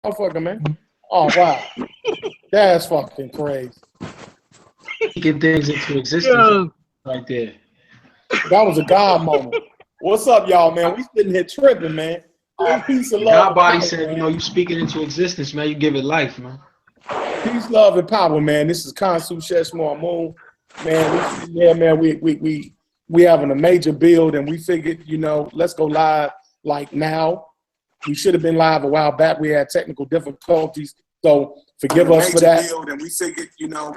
motherfucker, man. Oh, wow. That's fucking crazy. Get things into existence right there. That was a God moment. What's up, y'all, man? We sitting here tripping, man. Peace and love. God body said, you know, you speak it into existence, man. You give it life, man. Peace, love, and power, man. This is Kansu Sheshmore Moon. Man, yeah, man, we having a major build, and we figured, you know, let's go live like now. We should have been live a while back. We had technical difficulties, so forgive us for that. Build, and we figured, you know,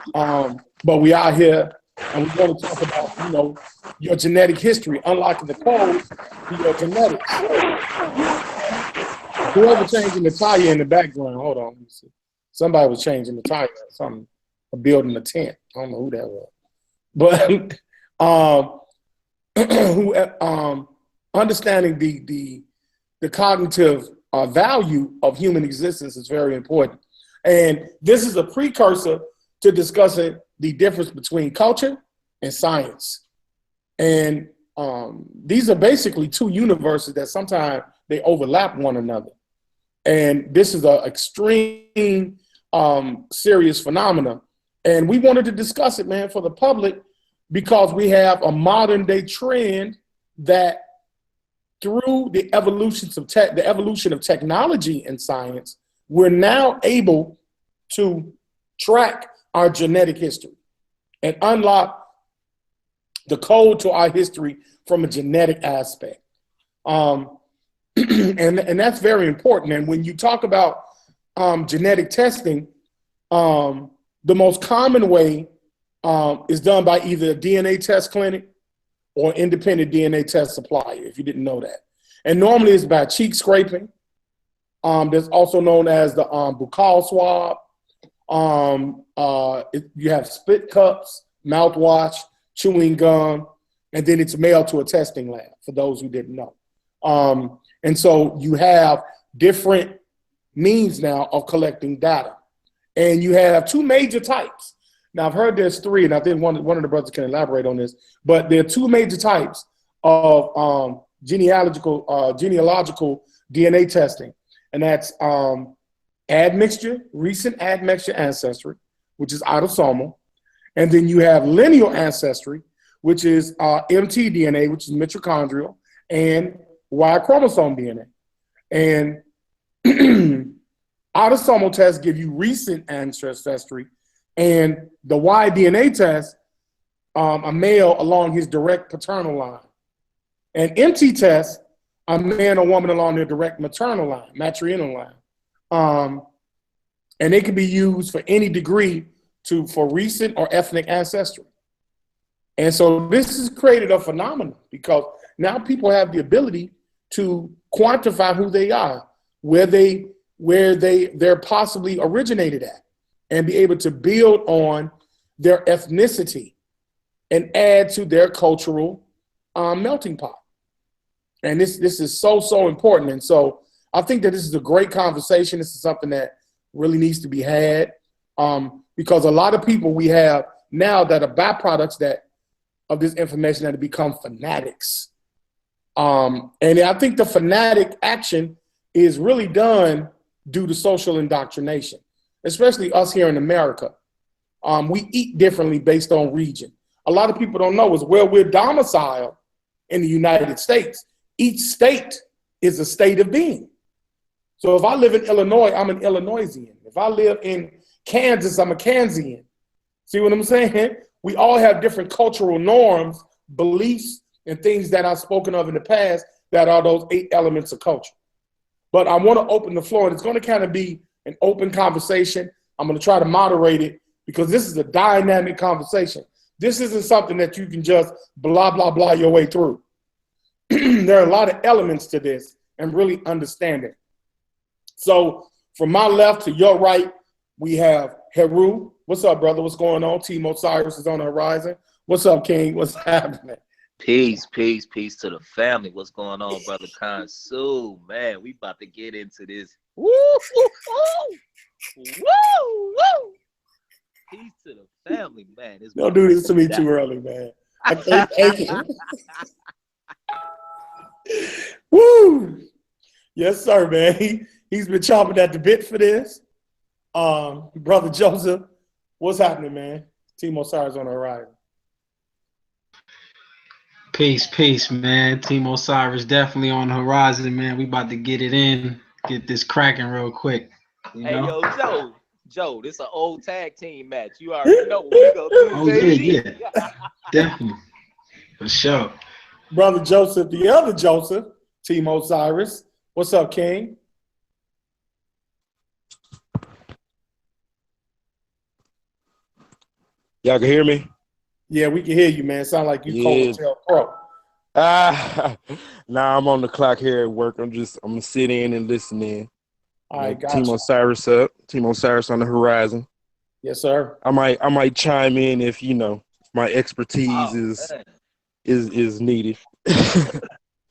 but we are here, and we're going to talk about, you know, your genetic history, unlocking the codes to your genetics. Whoever changing the tire in the background, hold on, let me see. Somebody was changing the tire, something, building a tent. I don't know who that was, but understanding the cognitive value of human existence is very important, and this is a precursor to discussing the difference between culture and science. And these are basically two universes that sometimes they overlap one another. And this is an extreme serious phenomena. And we wanted to discuss it, man, for the public, because we have a modern day trend that through the evolution of technology and science, we're now able to track our genetic history and unlock the code to our history from a genetic aspect. And that's very important. And when you talk about genetic testing, the most common way is done by either a DNA test clinic or independent DNA test supplier, if you didn't know that. And normally it's by cheek scraping. That's also known as the buccal swab. You have spit cups, mouthwash, chewing gum, and then it's mailed to a testing lab, for those who didn't know. And so you have different means now of collecting data. And you have two major types. Now, I've heard there's three, and I think one of the brothers can elaborate on this, but there are two major types of genealogical DNA testing, and that's admixture, recent admixture ancestry, which is autosomal, and then you have lineal ancestry, which is mtDNA, which is mitochondrial, and Y chromosome DNA. And autosomal tests give you recent ancestry, and the Y DNA test, a male along his direct paternal line. And MT test, a man or woman along their direct maternal line, matrilineal line. And they can be used for any degree for recent or ethnic ancestry. And so this has created a phenomenon, because now people have the ability to quantify who they are, where they're possibly originated at, and be able to build on their ethnicity and add to their cultural melting pot. And this is so important. And so I think that this is a great conversation. This is something that really needs to be had, because a lot of people we have now that are byproducts of this information that have become fanatics. And I think the fanatic action is really done due to social indoctrination, especially us here in America. We eat differently based on region. A lot of people don't know is where we're domiciled in the United States. Each state is a state of being. So if I live in Illinois, I'm an Illinoisian. If I live in Kansas, I'm a Kansian. See what I'm saying? We all have different cultural norms, beliefs, and things that I've spoken of in the past that are those 8 elements of culture. But I want to open the floor, and it's going to kind of be an open conversation. I'm going to try to moderate it, because this is a dynamic conversation. This isn't something that you can just blah, blah, blah your way through. There are a lot of elements to this, and really understand it. So from my left to your right, we have Heru. What's up, brother? What's going on? Team Osiris is on the horizon. What's up, King? What's happening? Peace to the family. What's going on, brother Kansu? Man, we about to get into this. Woo, woo, woo, woo, woo. Peace to the family, man. Don't do this to me too early, man. I can't take it. Woo! Yes, sir, man. He's been chomping at the bit for this. Brother Joseph, what's happening, man? Team Osiris on the horizon. Peace, man. Team Osiris definitely on the horizon, man. We about to get it in, get this cracking real quick. Hey, yo, Joe, this is an old tag team match. You already know what we go do. Oh, yeah. Definitely. For sure. Brother Joseph, the other Joseph, Team Osiris. What's up, King? Y'all can hear me? Yeah, we can hear you, man. Sound like you Cold Pro. Nah, I'm on the clock here at work. I'm gonna sit in and listen in. All right, gotcha. Team Osiris up. Team Osiris on the horizon. Yes, sir. I might chime in if my expertise is needed. That's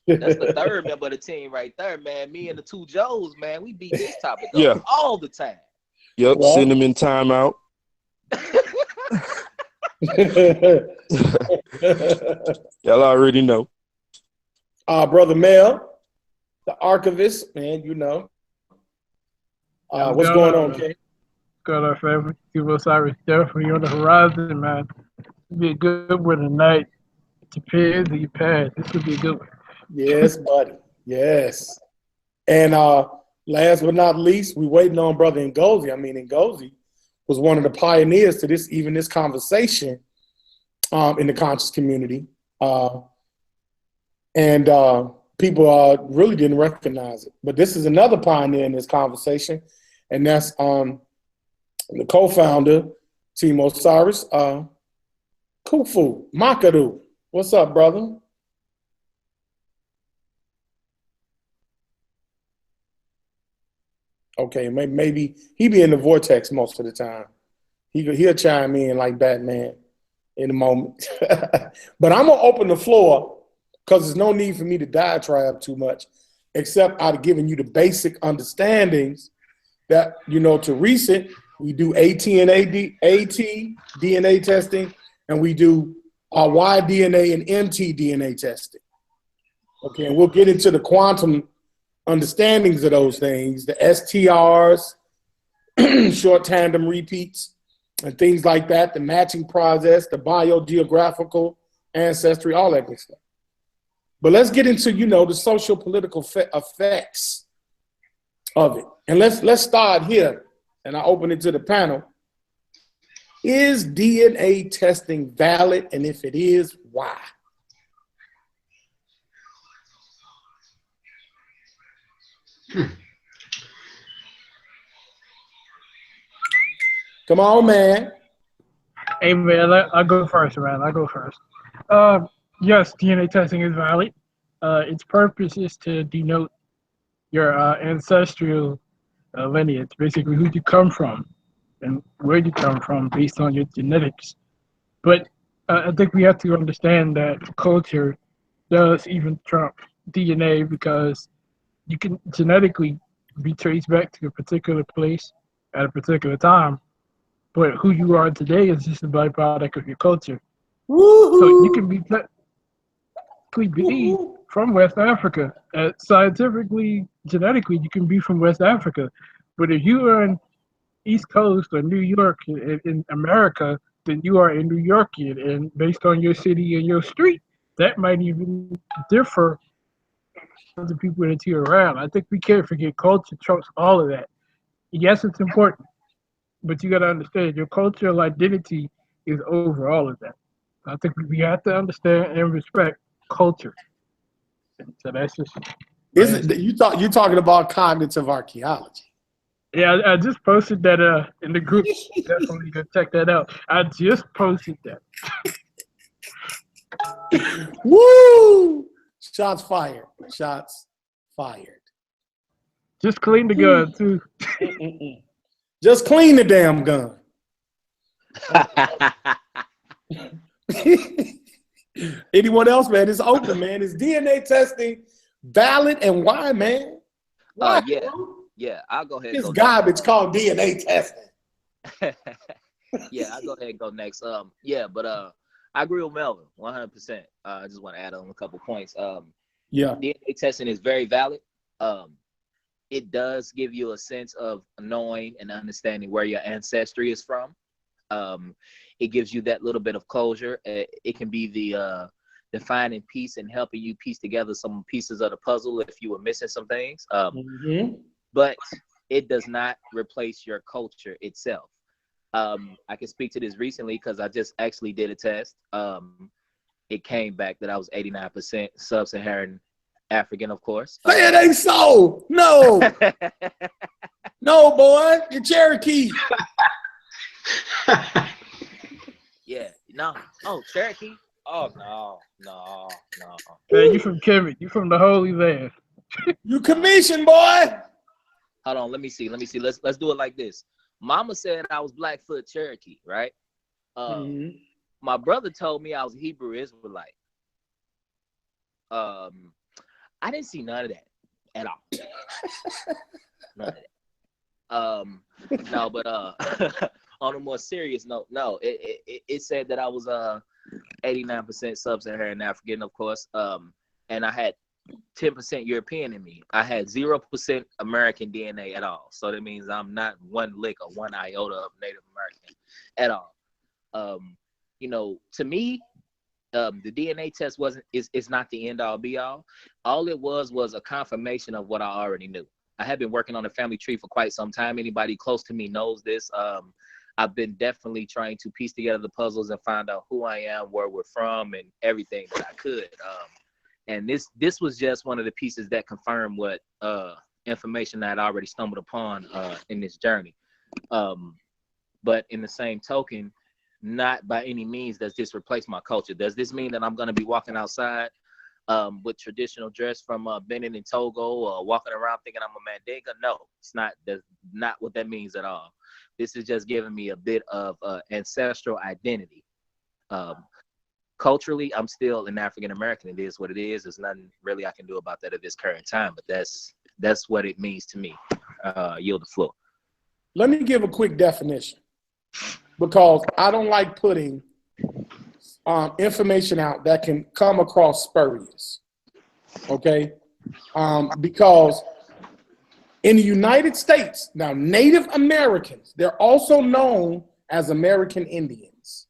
the third member of the team right there, man. Me and the two Joes, man, we beat this topic up all the time. Yep, well, send them in timeout. Y'all already know. Brother Mel, the archivist, man, you know. What's going on, King? Got our family. Team Osiris definitely on the horizon, man. It'll be a good one tonight. It depends on your path. This will be a good one. Yes, buddy. Yes. And last but not least, we waiting on Brother Ngozi. I mean, Ngozi was one of the pioneers to this conversation in the conscious community. And people really didn't recognize it. But this is another pioneer in this conversation, and that's the co-founder, Team Osiris, Khufu Makaru. What's up, brother? Okay, maybe he be in the vortex most of the time. He'll chime in like Batman in a moment. But I'm gonna open the floor because there's no need for me to diatribe too much, except I've given you the basic understandings that, to recent, we do AT DNA testing, and we do Y-DNA and mtDNA testing. Okay, and we'll get into the quantum understandings of those things, the STRs, short tandem repeats, and things like that, the matching process, the biogeographical ancestry, all that good stuff. But let's get into, the social political effects of it. And let's start here, and I open it to the panel. Is DNA testing valid? And if it is, why? Come on, man. Hey, man, I'll go first, man. Yes, DNA testing is valid. Its purpose is to denote your ancestral lineage, basically who you come from and where you come from based on your genetics. But I think we have to understand that culture does even trump DNA, because you can genetically be traced back to a particular place at a particular time, but who you are today is just a byproduct of your culture. Woo-hoo! So you can be from West Africa. Scientifically, genetically, you can be from West Africa. But if you are in East Coast or New York in America, then you are a New Yorkian. And based on your city and your street, that might even differ from the people that you're around. I think we can't forget culture trumps all of that. Yes, it's important, but you got to understand your cultural identity is over all of that. I think we have to understand and respect culture. And so that's just. You're talking about cognitive archaeology? Yeah, I just posted that in the group. Definitely go check that out. I just posted that. Woo! Shots fired. Shots fired. Just clean the gun too. Just clean the damn gun. Anyone else, man? It's open, man. Is DNA testing valid, and why, man? Why? Yeah. I'll go ahead. It's garbage called DNA testing. Yeah, I'll go ahead and go next. But I agree with Melvin 100%. I just want to add on a couple points. DNA testing is very valid. it does give you a sense of knowing and understanding where your ancestry is from. It gives you that little bit of closure. It can be the defining piece and helping you piece together some pieces of the puzzle if you were missing some things. But it does not replace your culture itself. I can speak to this recently because I just actually did a test. It came back that I was 89% sub-Saharan African, of course. Say it ain't so. No. No, boy. You're Cherokee. Yeah. No. Oh, Cherokee? Oh, no. Man, you from Kemet. You from the Holy Land. You commission, boy. Hold on. Let me see. Let's do it like this. Mama said I was Blackfoot Cherokee, right? My brother told me I was a Hebrew Israelite. I didn't see none of that at all. None of that. No, but on a more serious note, no, it said that I was 89% sub-Saharan African, of course, and I had 10% European in me. I had 0% American DNA at all. So that means I'm not one lick or one iota of Native American at all. You know, to me, the DNA test it's not the end all be all. All it was a confirmation of what I already knew. I have been working on the family tree for quite some time. Anybody close to me knows this. I've been definitely trying to piece together the puzzles and find out who I am, where we're from, and everything that I could. And this was just one of the pieces that confirmed what information I had already stumbled upon in this journey. But in the same token, not by any means does this replace my culture. Does this mean that I'm going to be walking outside with traditional dress from Benin and Togo, or walking around thinking I'm a Mandinka? No, it's not. That's not what that means at all. This is just giving me a bit of ancestral identity. Culturally, I'm still an African American. It is what it is. There's nothing really I can do about that at this current time. But that's what it means to me. Yield the floor. Let me give a quick definition, because I don't like putting information out that can come across spurious, okay? Because in the United States, now Native Americans, they're also known as American Indians,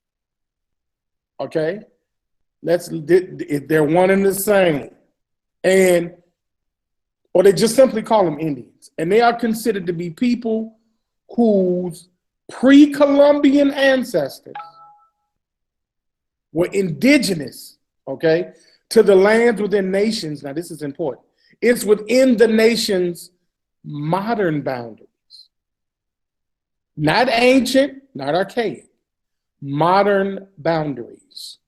okay? They're one and the same. Or they just simply call them Indians. And they are considered to be people whose pre-Columbian ancestors were indigenous, okay, to the lands within nations. Now, this is important. It's within the nation's modern boundaries. Not ancient, not archaic. Modern boundaries.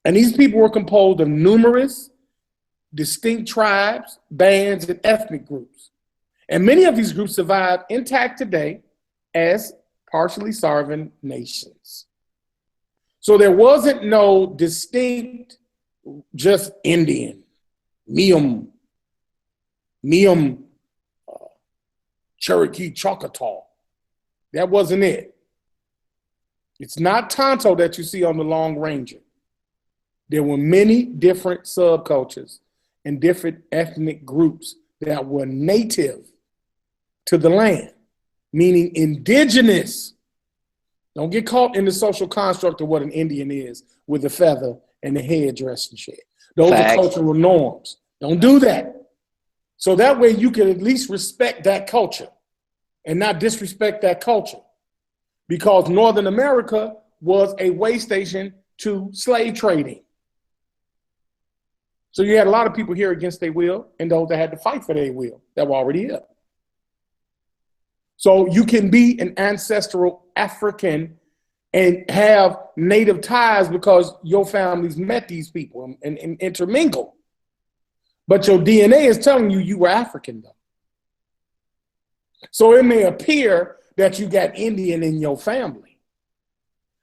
And these people were composed of numerous distinct tribes, bands, and ethnic groups. And many of these groups survive intact today as partially sovereign nations. So there wasn't no distinct, just Indian, Mium, Cherokee, Choctaw. That wasn't it. It's not Tonto that you see on the Long Ranger. There were many different subcultures and different ethnic groups that were native to the land, meaning indigenous. Don't get caught in the social construct of what an Indian is with the feather and the headdress and shit. Those are cultural norms. Don't do that. So that way you can at least respect that culture and not disrespect that culture. Because Northern America was a way station to slave trading. So you had a lot of people here against their will and those that had to fight for their will that were already here. So you can be an ancestral African and have native ties because your families met these people and intermingled. But your DNA is telling you you were African though. So it may appear that you got Indian in your family.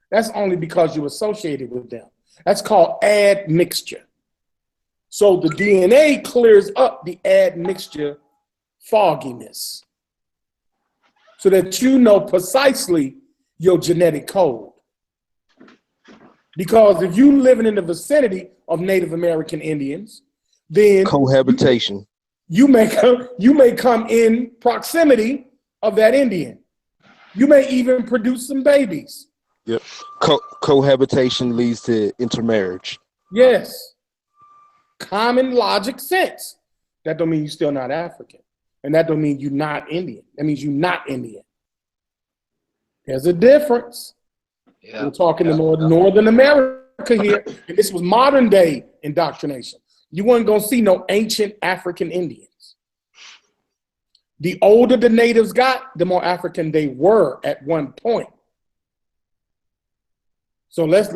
That's only because you associated with them. That's called admixture. So the DNA clears up the admixture fogginess so that you know precisely your genetic code. Because if you're living in the vicinity of Native American Indians, then cohabitation. you may come in proximity of that Indian. You may even produce some babies. Yep. Cohabitation leads to intermarriage. Yes. Common logic sense. That don't mean you're still not African. And that don't mean you're not Indian. That means you're not Indian. There's a difference. Yeah, we're talking to Northern America here. And this was modern day indoctrination. You weren't going to see no ancient African Indians. The older the natives got, the more African they were at one point. So let's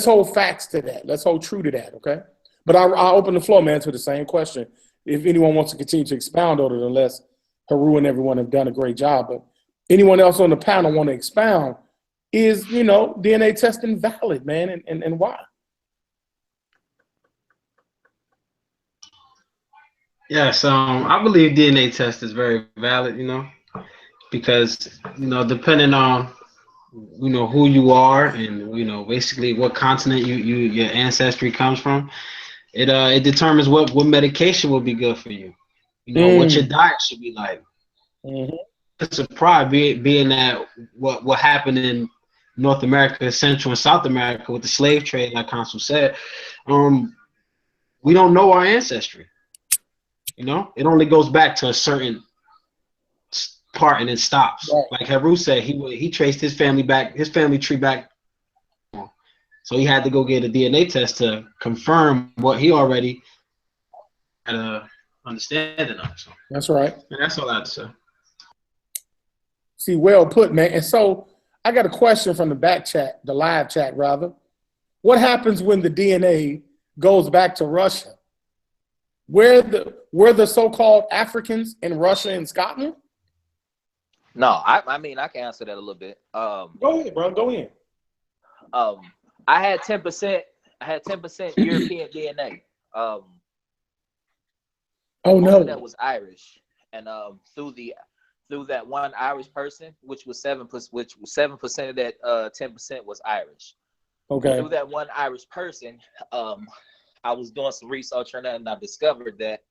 hold facts to that. Let's hold true to that, okay? But I'll open the floor, man, to the same question. If anyone wants to continue to expound on it, unless Haru and everyone have done a great job. But anyone else on the panel want to expound, is, DNA testing valid, man, and why? Yes, I believe DNA test is very valid, because, depending on, who you are and, basically what continent your ancestry comes from, it determines what medication will be good for you, what your diet should be like. It's a pride being that what happened in North America, Central and South America with the slave trade, like Consul said, we don't know our ancestry. It only goes back to a certain part and it stops. Right. Like Haru said, he traced his family tree back. So he had to go get a DNA test to confirm what he already had a understanding of. So that's right. And that's all I have to say. See, well put, man. And so I got a question from the back chat, the live chat rather. What happens when the DNA goes back to Russia? Were the so-called Africans in Russia and Scotland? No, I mean I can answer that a little bit. Go ahead, bro. Go in. I had 10%. I had 10% European DNA. Oh no, that was Irish, and through that one Irish person, which was 7%, of that 10% was Irish. Okay. Through that one Irish person, I was doing some research on that, and I discovered that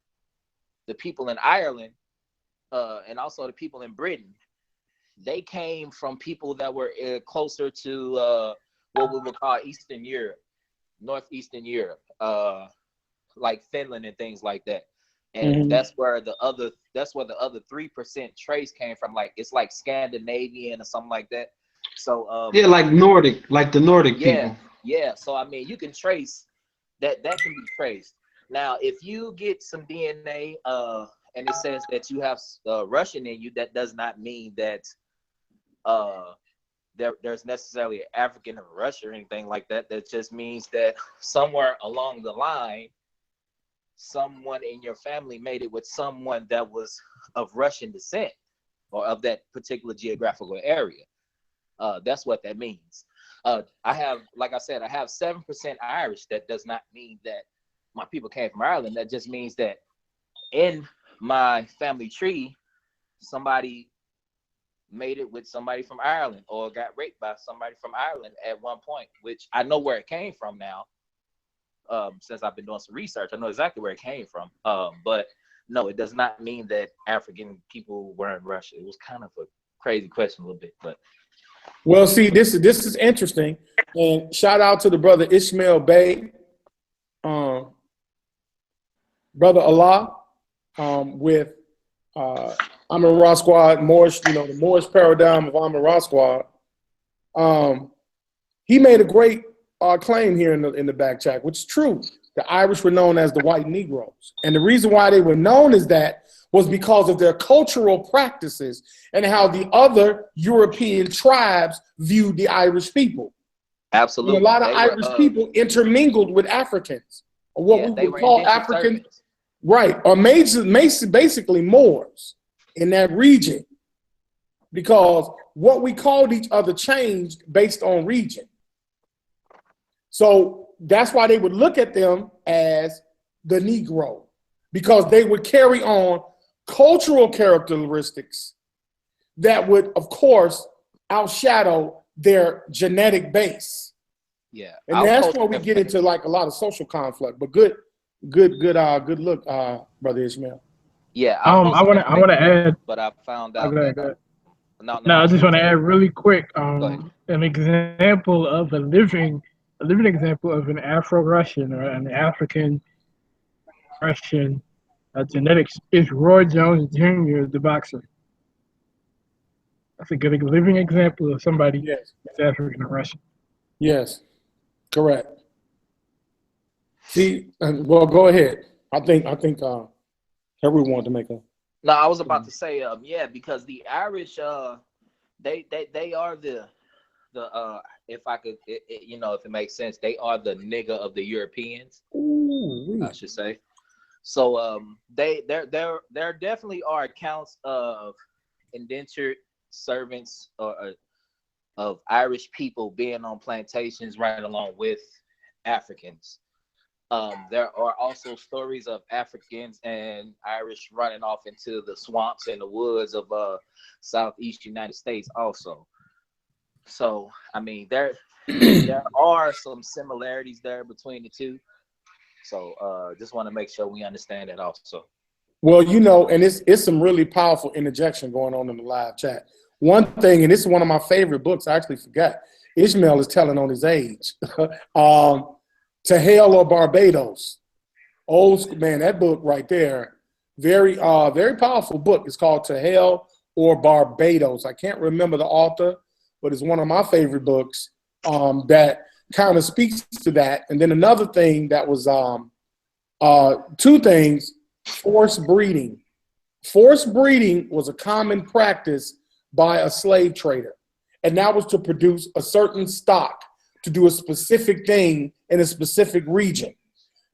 the people in Ireland and also the people in Britain, they came from people that were closer to what we would call Eastern Europe, Northeastern Europe, like Finland and things like that. And that's where the other 3% trace came from. Like it's like Scandinavian or something like that. So yeah, like Nordic, like the Nordic people. Yeah. So I mean, you can trace that can be traced. Now, if you get some DNA and it says that you have Russian in you, that does not mean that there's necessarily an African in Russia or anything like that. That just means that somewhere along the line, someone in your family made it with someone that was of Russian descent or of that particular geographical area. That's what that means. I have, like I said, I have 7% Irish. That does not mean that my people came from Ireland. That just means that in my family tree, somebody made it with somebody from Ireland or got raped by somebody from Ireland at one point, which I know where it came from now. Since I've been doing some research, I know exactly where it came from. But no, it does not mean that African people were in Russia. It was kind of a crazy question a little bit, but. Well, see, this is interesting, and shout out to the brother Ishmael Bey, brother Allah, with Amun Ra Squad, Moorish, the Moorish paradigm of Amun Ra Squad. He made a great claim here in the back chat, which is true. The Irish were known as the white Negroes, and the reason why they were known as that was because of their cultural practices and how the other European tribes viewed the Irish people. Absolutely. And a lot of Irish people intermingled with Africans, or what we would call African, right, or basically Moors in that region, because what we called each other changed based on region. So that's why they would look at them as the Negro, because they would carry on cultural characteristics that would, of course, outshadow their genetic base. Yeah. And that's where we get into like a lot of social conflict. But good Good look, Brother Ishmael. Yeah, I want to add. but I found Oh, out go ahead, that go ahead. no, I just want to add really quick. ahead. An example of a living example of an Afro-Russian or an African Russian genetics is Roy Jones Jr., the boxer. That's a good living example of somebody Yes. that's African or Russian. Yes. Correct. See, well, go ahead. I think Henry wanted to make a. No, I was about to say, yeah, because the Irish, they are the if I could, you know, if it makes sense, they are the nigga of the Europeans. Ooh, I should say. So there definitely are accounts of indentured servants or of Irish people being on plantations right along with Africans. There are also stories of Africans and Irish running off into the swamps and the woods of southeast United States also. So I mean there are some similarities there between the two. So just want to make sure we understand that also. well, you know, and it's some really powerful interjection going on in the live chat. One thing, and this is one of my favorite books, I actually forgot. Ishmael is telling on his age. To Hell or Barbados. Old school, man, that book right there, very powerful book. It's called To Hell or Barbados. I can't remember the author, but it's one of my favorite books that kind of speaks to that. And then another thing that was two things: forced breeding. Forced breeding was a common practice by a slave trader, and that was to produce a certain stock to do a specific thing in a specific region,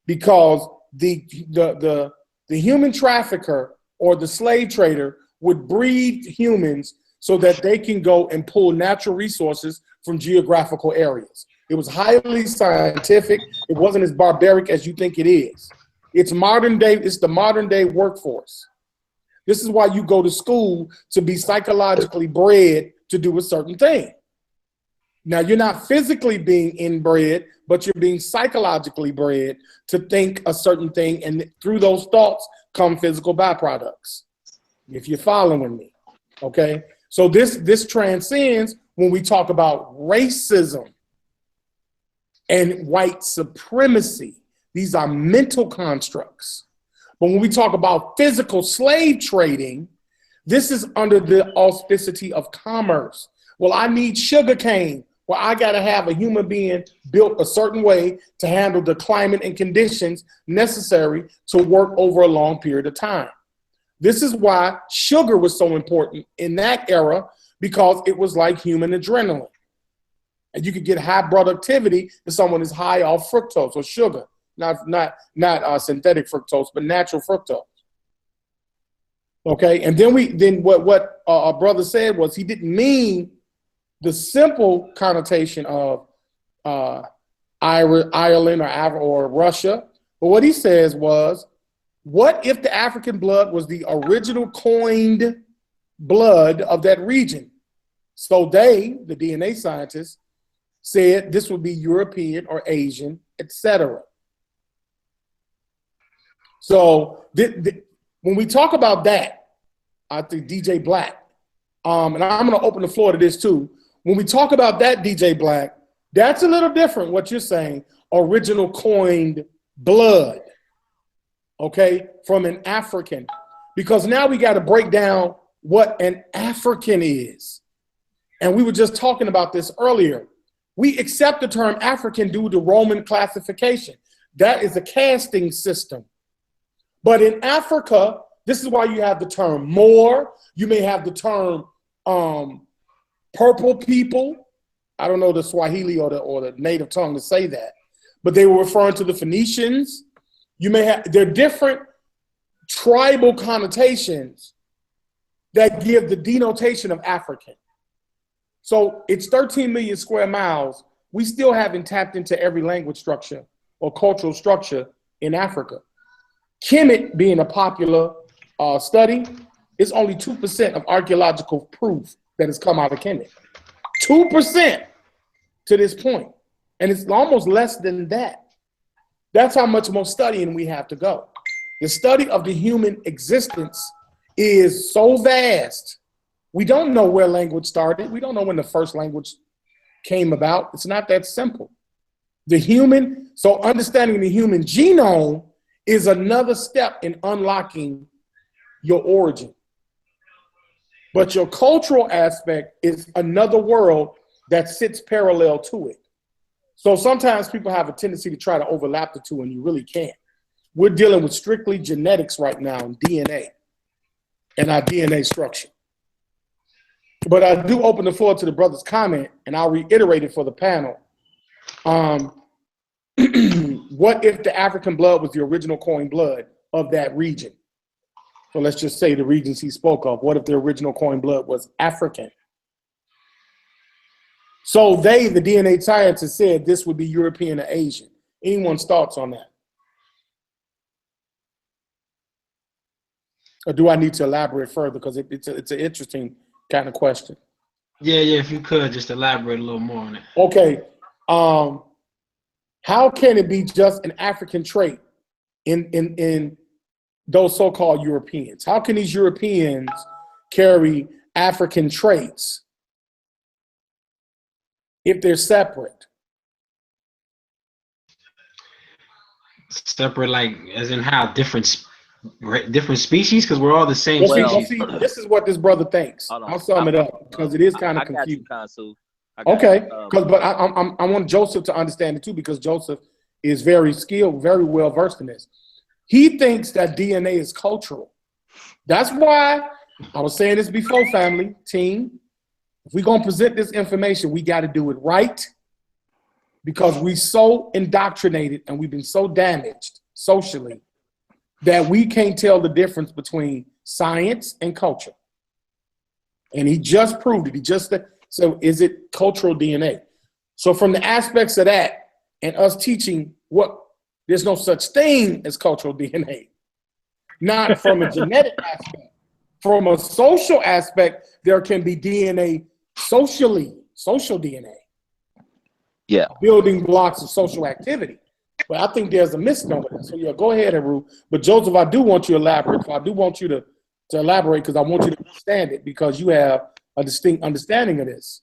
because the human trafficker or the slave trader would breed humans so that they can go and pull natural resources from geographical areas. It was highly scientific. It wasn't as barbaric as you think it is. It's modern day. It's the modern day workforce. This is why you go to school, to be psychologically bred to do a certain thing. Now, you're not physically being inbred, but you're being psychologically bred to think a certain thing, and through those thoughts come physical byproducts, if you're following me, okay? So this transcends when we talk about racism and white supremacy. These are mental constructs. But when we talk about physical slave trading, this is under the auspicity of commerce. Well, I need sugar cane. Well, I got to have a human being built a certain way to handle the climate and conditions necessary to work over a long period of time. This is why sugar was so important in that era, because it was like human adrenaline. And you could get high productivity if someone is high off fructose or sugar, not synthetic fructose, but natural fructose. Okay, and then what our brother said was he didn't mean the simple connotation of Ireland or Russia. But what he says was, what if the African blood was the original coined blood of that region? So they, the DNA scientists, said this would be European or Asian, etc. So when we talk about that, I think DJ Black, and I'm going to open the floor to this too. When we talk about that, DJ Black, that's a little different, what you're saying, original coined blood, okay, from an African. Because now we got to break down what an African is. And we were just talking about this earlier. We accept the term African due to Roman classification. That is a casting system. But in Africa, this is why you have the term Moor. You may have the term purple people. I don't know the Swahili or the native tongue to say that, but they were referring to the Phoenicians. You may have, they're different tribal connotations that give the denotation of African. So it's 13 million square miles. We still haven't tapped into every language structure or cultural structure in Africa. Kemet being a popular study, is only 2% of archaeological proof that has come out of Kemet. 2% to this point. And it's almost less than that. That's how much more studying we have to go. The study of the human existence is so vast. We don't know where language started. We don't know when the first language came about. It's not that simple. So understanding the human genome is another step in unlocking your origin. But your cultural aspect is another world that sits parallel to it. So sometimes people have a tendency to try to overlap the two, and you really can't. We're dealing with strictly genetics right now and DNA and our DNA structure. But I do open the floor to the brother's comment, and I'll reiterate it for the panel. What if the African blood was the original coined blood of that region? So let's just say the regions he spoke of. What if the original coined blood was African? So the DNA scientists said this would be European or Asian. Anyone's thoughts on that? Or do I need to elaborate further? Because it's an interesting kind of question. Yeah, if you could just elaborate a little more on it. Okay. How can it be just an African trait in those so-called Europeans? How can these Europeans carry African traits if they're separate? Separate, like, as in how different species? Because we're all the same species. See, this is what this brother thinks. I'll sum it up because it is kind of confusing. Okay, but I want Joseph to understand it too, because Joseph is very skilled, very well versed in this. He thinks that DNA is cultural. That's why I was saying this before, family, team. If we're gonna present this information, we got to do it right, because we so indoctrinated and we've been so damaged socially that we can't tell the difference between science and culture. And he just proved it. He just said, so is it cultural DNA? So from the aspects of that and us teaching there's no such thing as cultural DNA. Not from a genetic aspect. From a social aspect, there can be DNA social DNA. Yeah. Building blocks of social activity. But I think there's a misnomer there. So yeah, go ahead, Haru. But Joseph, I do want you to elaborate. I do want you to elaborate, because I want you to understand it, because you have a distinct understanding of this.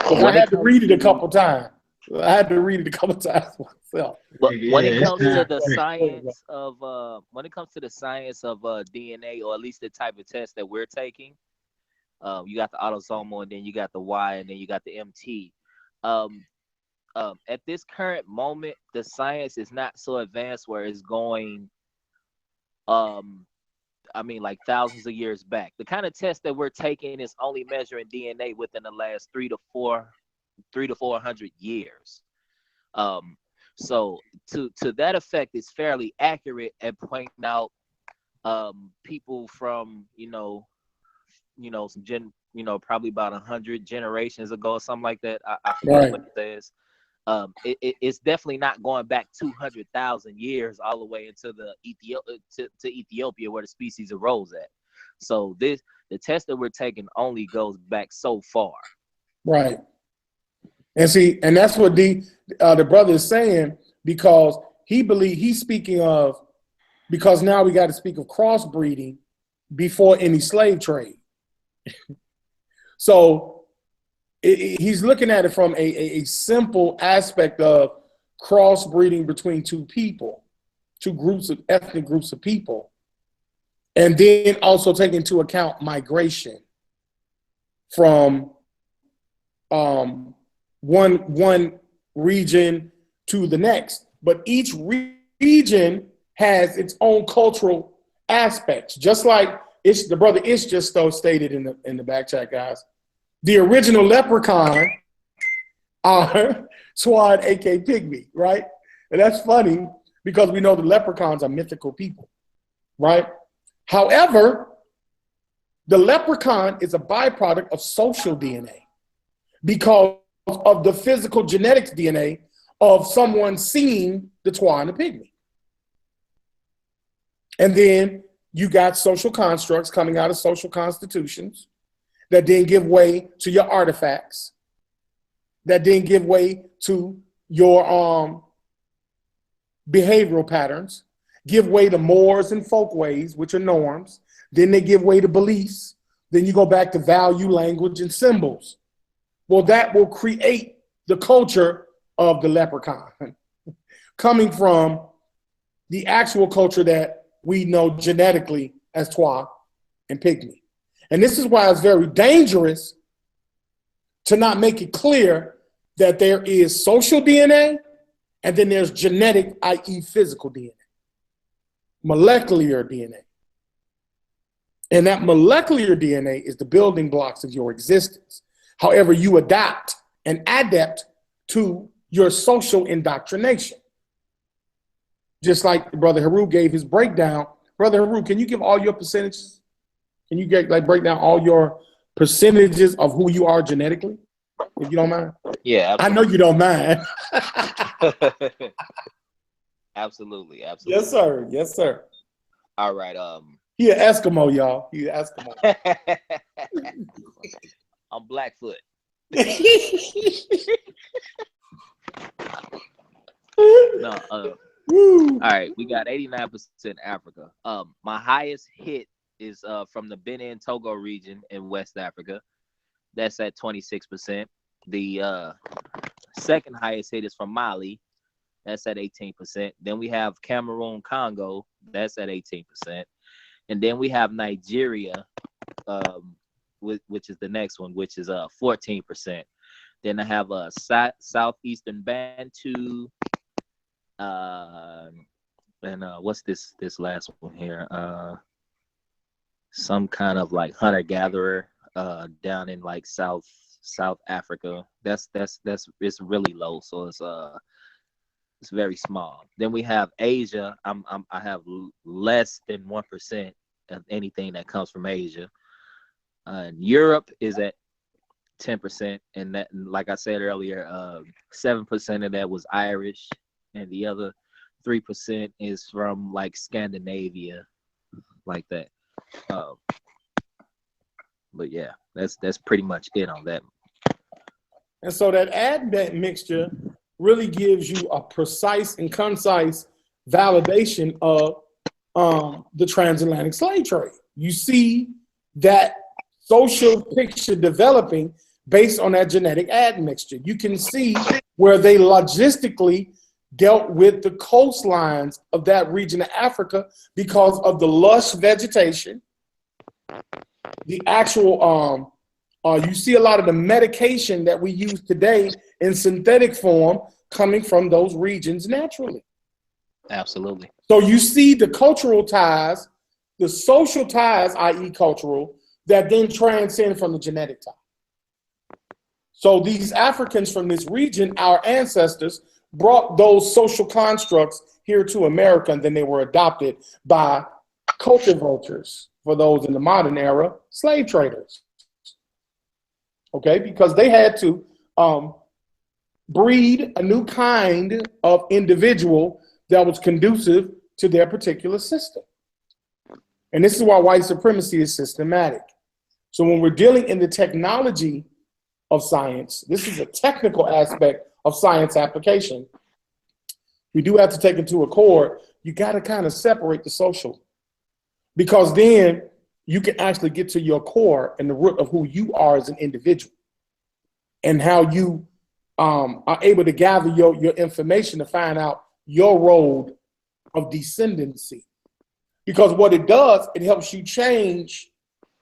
I had to read it a couple times. Myself. When it comes to the science of DNA, or at least the type of test that we're taking, you got the autosomal, and then you got the Y, and then you got the MT. At this current moment, the science is not so advanced where it's going, like thousands of years back. The kind of test that we're taking is only measuring DNA within the last 300 to 400 years. So to that effect, it's fairly accurate at pointing out people from probably about 100 generations ago or something like that. I forget what it says. It's definitely not going back 200,000 years all the way into the Ethiopia, where the species arose at. So the test that we're taking only goes back so far. Right. And see, and that's what the brother is saying, because he's speaking of, because now we got to speak of crossbreeding before any slave trade. So he's looking at it from a simple aspect of crossbreeding between two ethnic groups of people, and then also take into account migration from one region to the next. But each region has its own cultural aspects, just like the brother Ish just stated in the back chat, guys. The original leprechaun are Swad, aka Pygmy, right? And that's funny, because we know the leprechauns are mythical people, right? However, the leprechaun is a byproduct of social DNA, because of the physical genetics DNA of someone seeing the Twa and the Pygmy. And then you got social constructs coming out of social constitutions that then give way to your artifacts, that then give way to your behavioral patterns, give way to mores and folkways, which are norms. Then they give way to beliefs. Then you go back to value, language, and symbols. Well, that will create the culture of the leprechaun, coming from the actual culture that we know genetically as Twa and Pygmy. And this is why it's very dangerous to not make it clear that there is social DNA and then there's genetic, i.e. physical DNA, molecular DNA. And that molecular DNA is the building blocks of your existence. However, you adapt and adapt to your social indoctrination. Just like Brother Haru gave his breakdown. Brother Haru, can you give all your percentages? Can you break down all your percentages of who you are genetically, if you don't mind? Yeah, absolutely. I know you don't mind. Absolutely. Yes, sir. Yes, sir. All right. He an Eskimo, y'all. He an Eskimo. I'm Blackfoot. No. All right. We got 89% Africa. My highest hit is from the Benin Togo region in West Africa. That's at 26%. The second highest hit is from Mali. That's at 18%. Then we have Cameroon, Congo. That's at 18%. And then we have Nigeria, which is the next one, which is 14%. Then I have a Southeastern Bantu, and what's this last one here? Some kind of like hunter gatherer down in like South Africa. That's it's really low, so it's very small. Then we have Asia. I have less than 1% of anything that comes from Asia. Europe is at 10%, and that, like I said earlier, 7% of that was Irish, and the other 3% is from like Scandinavia, like that. But yeah, that's pretty much it on that. And so that admixture really gives you a precise and concise validation of the transatlantic slave trade. You see that social picture developing based on that genetic admixture. You can see where they logistically dealt with the coastlines of that region of Africa because of the lush vegetation, the actual, you see a lot of the medication that we use today in synthetic form coming from those regions naturally. Absolutely. So you see the cultural ties, the social ties, i.e. cultural, that then transcend from the genetic tie. So these Africans from this region, our ancestors, brought those social constructs here to America, and then they were adopted by culture vultures, for those in the modern era, slave traders. Okay, because they had to breed a new kind of individual that was conducive to their particular system. And this is why white supremacy is systematic. So when we're dealing in the technology of science, this is a technical aspect of science application. We do have to take into accord, you got to kind of separate the social, because then you can actually get to your core and the root of who you are as an individual and how you are able to gather your information to find out your road of descendancy. Because what it does, it helps you change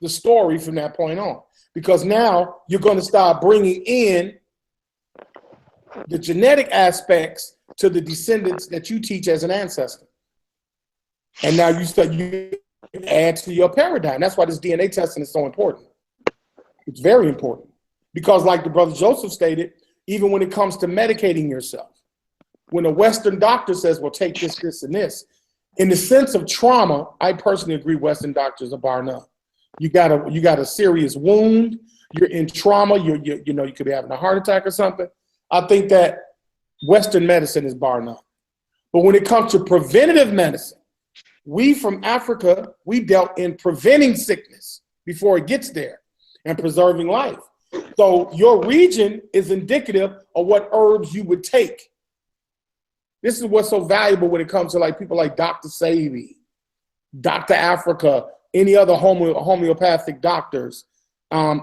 the story from that point on. Because now you're going to start bringing in the genetic aspects to the descendants that you teach as an ancestor. And now you add to your paradigm. That's why this DNA testing is so important. It's very important. Because like the brother Joseph stated, even when it comes to medicating yourself, when a Western doctor says, well, take this, this, and this, in the sense of trauma, I personally agree Western doctors are bar none. You got a serious wound, you're in trauma, you could be having a heart attack or something. I think that Western medicine is bar none. But when it comes to preventative medicine, we from Africa, we dealt in preventing sickness before it gets there and preserving life. So your region is indicative of what herbs you would take. this is what's so valuable when it comes to like people like Dr. Savy, Dr. Africa, any other homeopathic doctors.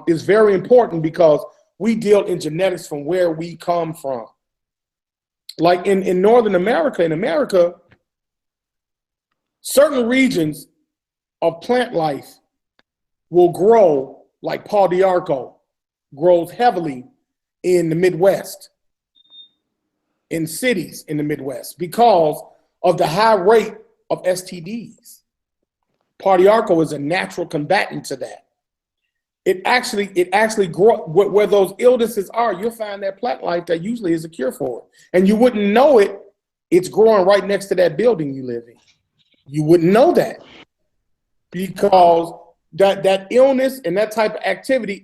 Is very important because we deal in genetics from where we come from. Like in Northern America, certain regions of plant life will grow, like Paul Diarco grows heavily in the Midwest, in cities in the Midwest, because of the high rate of STDs. Paul Diarco is a natural combatant to that. It actually grow where those illnesses are. You'll find that plant life that usually is a cure for it, and you wouldn't know it. It's growing right next to that building you live in. You wouldn't know that because that illness and that type of activity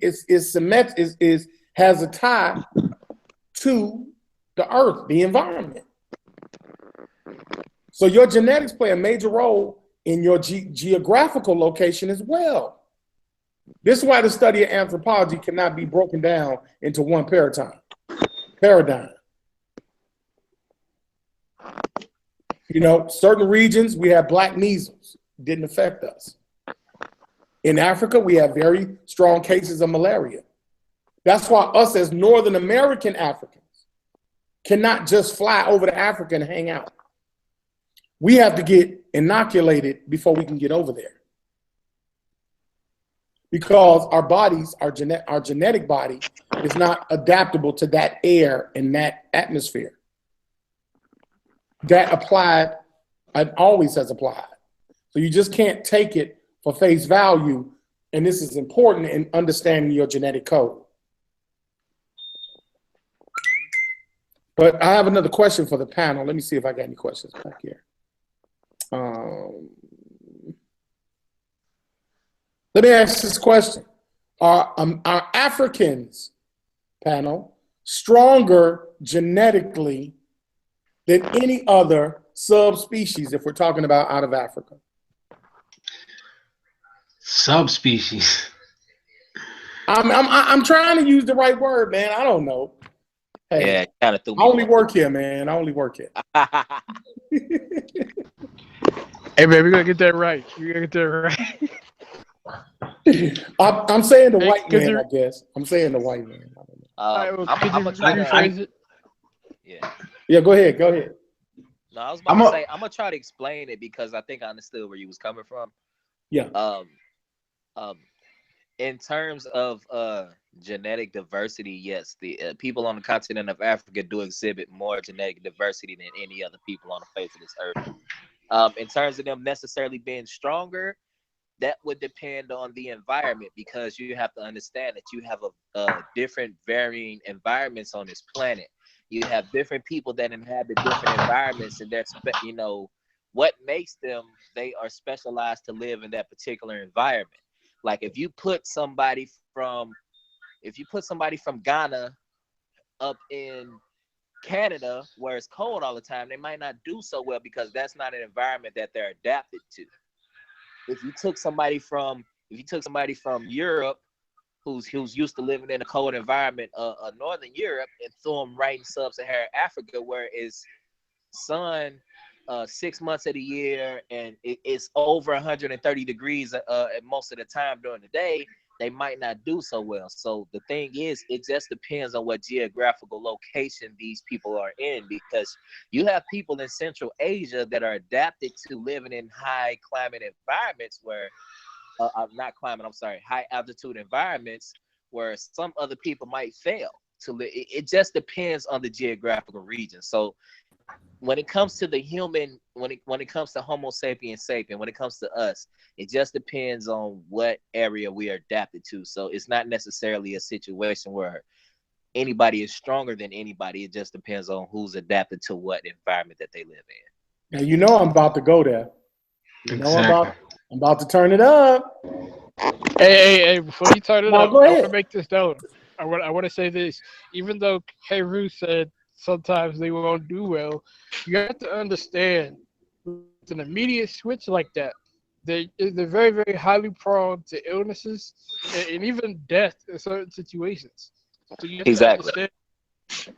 has a tie to the earth, the environment. So your genetics play a major role in your geographical location as well. This is why the study of anthropology cannot be broken down into one paradigm. You know, certain regions, we have black measles, didn't affect us. In Africa, we have very strong cases of malaria. That's why us as Northern American Africans cannot just fly over to Africa and hang out. We have to get inoculated before we can get over there. Because our bodies, our genetic body is not adaptable to that air and that atmosphere. That applied, and always has applied. So you just can't take it for face value, and this is important in understanding your genetic code. But I have another question for the panel. Let me see if I got any questions back here. Let me ask this question. Are Africans, panel, stronger genetically than any other subspecies if we're talking about out of Africa? Subspecies. I'm trying to use the right word, man. I don't know. Hey, Yeah, kind of threw me. I only work here, man. I only work here. Hey, man, we're going to get that right. We're going to get that right. I'm saying the white man, I guess. I'm saying the white man. I don't know. I'm gonna try to rephrase it. Yeah, go ahead. No, I was about to say I'm gonna try to explain it because I think I understood where you was coming from. Yeah. In terms of genetic diversity, yes, the people on the continent of Africa do exhibit more genetic diversity than any other people on the face of this earth. In terms of them necessarily being stronger, that would depend on the environment, because you have to understand that you have a different varying environments on this planet. You have different people that inhabit different environments, and that's, you know, what makes them, they are specialized to live in that particular environment. Like if you put somebody from Ghana up in Canada where it's cold all the time, they might not do so well because that's not an environment that they're adapted to. If you took somebody from Europe who's used to living in a cold environment, Northern Europe, and threw them right in sub-Saharan Africa where it's sun 6 months of the year and it's over 130 degrees most of the time during the day, they might not do so well. So the thing is, it just depends on what geographical location these people are in, because you have people in Central Asia that are adapted to living in high climate environments where, high altitude environments where some other people might fail to live. It just depends on the geographical region. So when it comes to the human, when it comes to Homo sapiens sapien, when it comes to us, it just depends on what area we are adapted to. So it's not necessarily a situation where anybody is stronger than anybody. It just depends on who's adapted to what environment that they live in. Now, you know I'm about to go there. You know I'm about to turn it up. Hey, before you turn it up, Go I ahead. want to make this known. I want to say this. Even though K. Roos said sometimes they won't do well, you have to understand with an immediate switch like that, they're very, very highly prone to illnesses and even death in certain situations. So you have to understand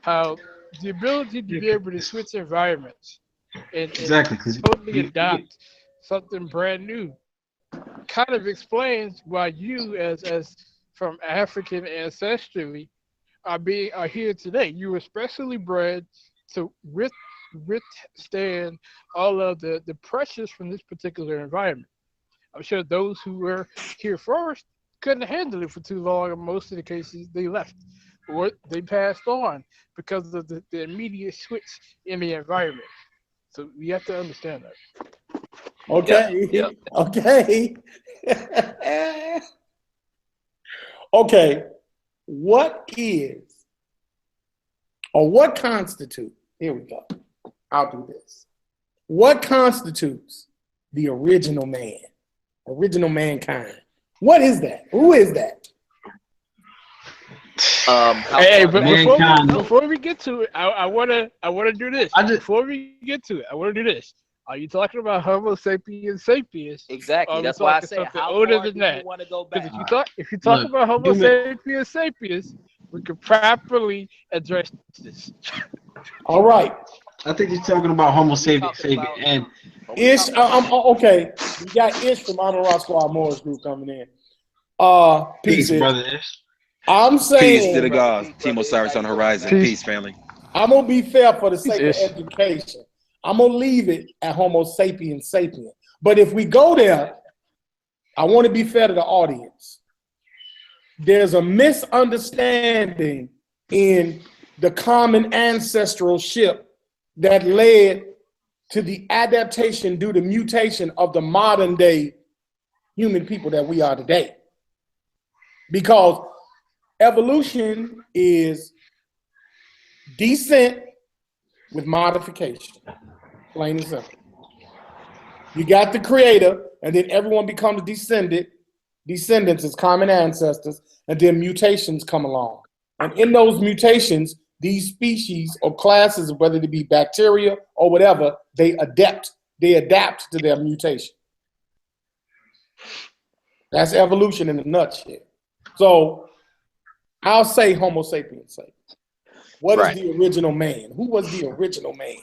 how the ability to be able to switch environments and Exactly, because totally adopt something brand new kind of explains why you, as from African ancestry, are here today. You were specially bred to withstand all of the pressures from this particular environment. I'm sure those who were here first couldn't handle it for too long. In most of the cases, they left or they passed on because of the immediate switch in the environment. So you have to understand that. Okay. Yep. Okay. Okay. What is or what constitutes? Here we go. I'll do this. What constitutes the original man? Original mankind. What is that? Who is that? Hey, but Mankind. before we get to it, I wanna do this. Before we get to it, I wanna do this. Are you talking about Homo sapiens sapiens? Exactly. Or That's are we why I talking said, something how older far than do that? you want to go Because back? if you talk Look, about Homo give me- sapiens sapiens, we could properly address this. All right. I think you're talking about Homo We sapiens talking about- and But we Ish, talking- okay. We got Ish from Honor Rock Squad Morris group coming in. peace, Peace. brother. Ish. I'm saying Peace to the Brother, gods. peace, Team brother. Osiris How on the you doing, horizon. man? Peace, family. I'm gonna be fair for the sake of Ish. education. I'm gonna leave it at Homo sapiens sapien. But if we go there, I want to be fair to the audience. There's a misunderstanding in the common ancestral ship that led to the adaptation due to mutation of the modern day human people that we are today. Because evolution is descent with modification, plain and simple. You got the creator, and then everyone becomes descendants as common ancestors, and then mutations come along. And in those mutations, these species or classes, whether it be bacteria or whatever, they adapt to their mutation. That's evolution in a nutshell. So I'll say Homo sapiens sapiens. What is the original man? Who was the original man?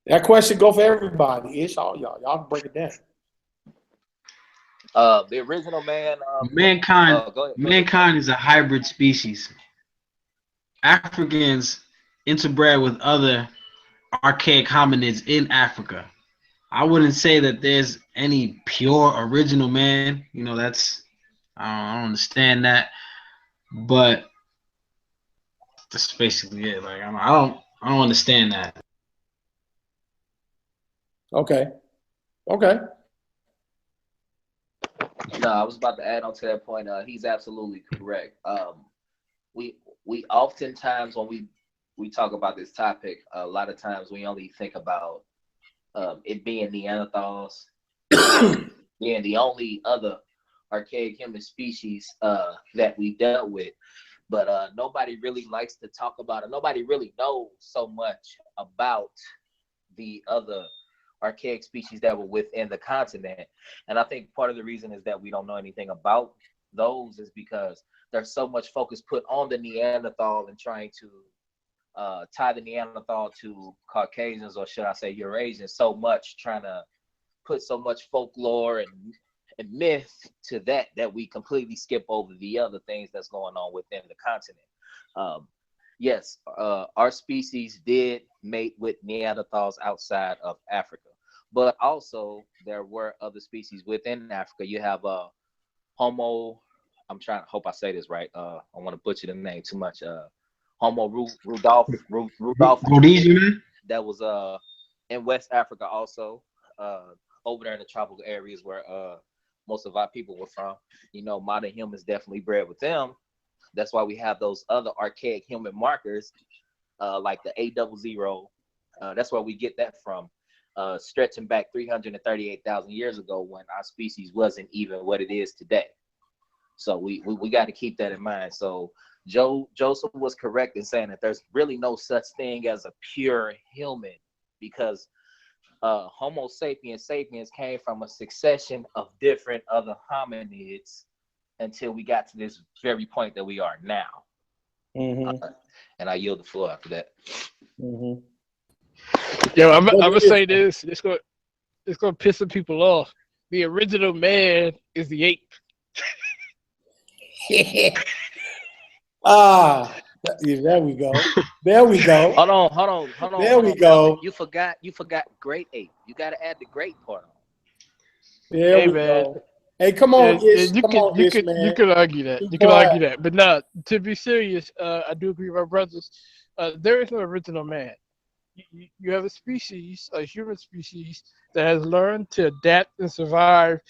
That question go for everybody. Ish, all y'all. Y'all can break it down. The original man. Mankind. Go ahead. Mankind is a hybrid species. Africans interbred with other archaic hominids in Africa. I wouldn't say that there's any pure original man. You know, that's I don't understand that, but that's basically it. Like I don't understand that. Okay. No, I was about to add on to that point. He's absolutely correct. We oftentimes when we talk about this topic, a lot of times we only think about it being Neanderthals being the only other archaic human species that we dealt with. But nobody really likes to talk about it. Nobody really knows so much about the other archaic species that were within the continent. And I think part of the reason is that we don't know anything about those is because there's so much focus put on the Neanderthal and trying to tie the Neanderthal to Caucasians, or should I say Eurasians, so much trying to put so much folklore and myth to that we completely skip over the other things that's going on within the continent. Yes, our species did mate with Neanderthals outside of Africa, but also there were other species within Africa. You have Homo, hope I say this right. I want to butcher the name too much. Homo Rudolph, Rhodesian? that was in West Africa also, over there in the tropical areas where most of our people were from. You know, modern humans definitely bred with them. That's why we have those other archaic human markers, like the A00. That's where we get that from, stretching back 338,000 years ago when our species wasn't even what it is today. So we got to keep that in mind. So Joseph was correct in saying that there's really no such thing as a pure human, because Homo sapiens sapiens came from a succession of different other hominids until we got to this very point that we are now. And I yield the floor after that. Yo, I'm gonna say this. It's gonna piss some people off. The original man is the ape. There we go. There we go. Hold on. There we go. You forgot great ape. You got to add the great part on. There we go. Hey, come on, Ish. You can argue that. You can argue that. But no, to be serious, I do agree with my brothers. There is no original man. You have a species, a human species, that has learned to adapt and survive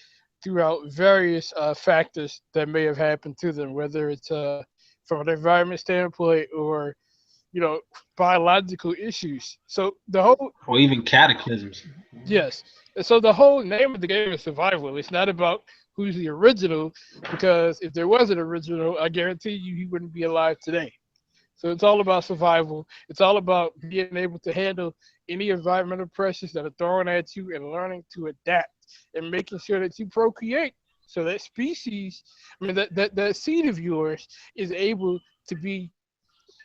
throughout various factors that may have happened to them, whether it's from an environment standpoint or, biological issues. So the whole, or even cataclysms. Yes. And so the whole name of the game is survival. It's not about who's the original, because if there was an original, I guarantee you he wouldn't be alive today. So it's all about survival. It's all about being able to handle any environmental pressures that are thrown at you and learning to adapt and making sure that you procreate. So that species, that seed of yours is able to be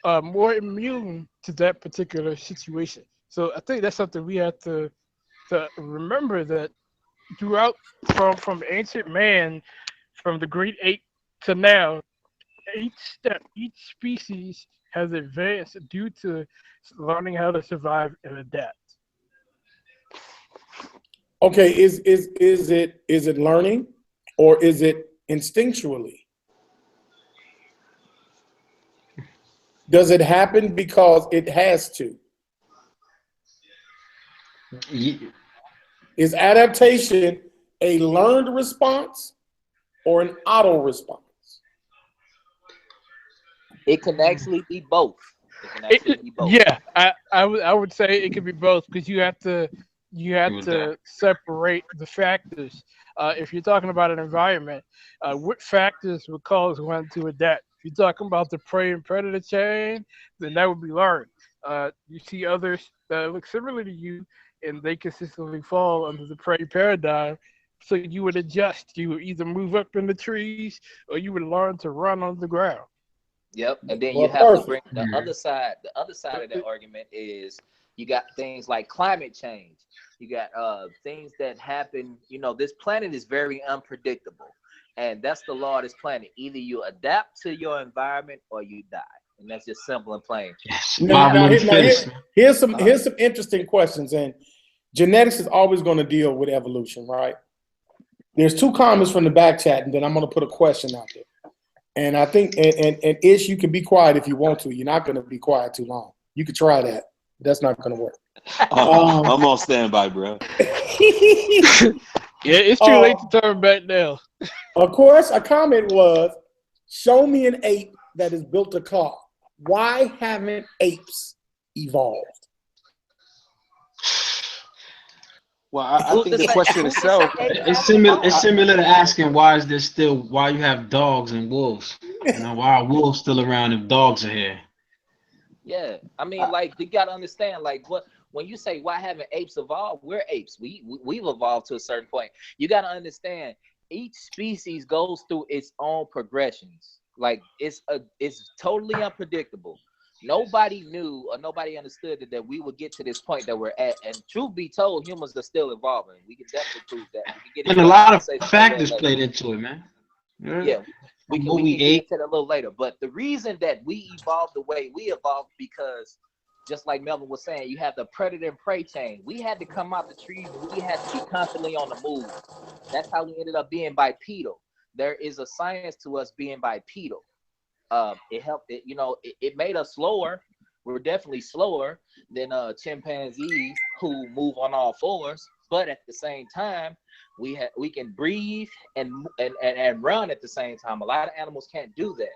more immune to that particular situation. So I think that's something we have to remember, that throughout from ancient man, from the great ape to now, each species has advanced due to learning how to survive and adapt. Okay, is it learning, or is it instinctually? Does it happen because it has to? Yeah. Is adaptation a learned response or an auto response? It can actually be both. Yeah, I would say it could be both, because you have to separate the factors. If you're talking about an environment, what factors would cause one to adapt? If you're talking about the prey and predator chain, then that would be learned. You see others that look similar to you, and they consistently fall under the prey paradigm. So you would adjust. You would either move up in the trees, or you would learn to run on the ground. Yep, and then you have to bring the other side. The other side of that argument is you got things like climate change. You got things that happen. This planet is very unpredictable, and that's the law of this planet. Either you adapt to your environment or you die, and that's just simple and plain. Here's some interesting questions, and genetics is always going to deal with evolution, right? There's two comments from the back chat, and then I'm going to put a question out there. And I think, and Ish, you can be quiet if you want to. You're not going to be quiet too long. You can try that. That's not going to work. I'm on standby, bro. Yeah, it's too late to turn back now. Of course, a comment was, show me an ape that has built a car. Why haven't apes evolved? Well, I think the question itself, it's similar to asking why you have dogs and wolves. Why are wolves still around if dogs are here? Yeah, you gotta understand, when you say why haven't apes evolved, we're apes. We've evolved to a certain point. You gotta understand, each species goes through its own progressions. It's totally unpredictable. Nobody knew or nobody understood that we would get to this point that we're at. And truth be told, humans are still evolving. We can definitely prove that. And a lot of factors played into it, man. Yeah, we can get into that a little later. But the reason that we evolved the way we evolved, because just like Melvin was saying, you have the predator and prey chain. We had to come out the trees. We had to be constantly on the move. That's how we ended up being bipedal. There is a science to us being bipedal. It helped it, it made us slower. We're definitely slower than chimpanzees who move on all fours, but at the same time, we can breathe and run at the same time. A lot of animals can't do that.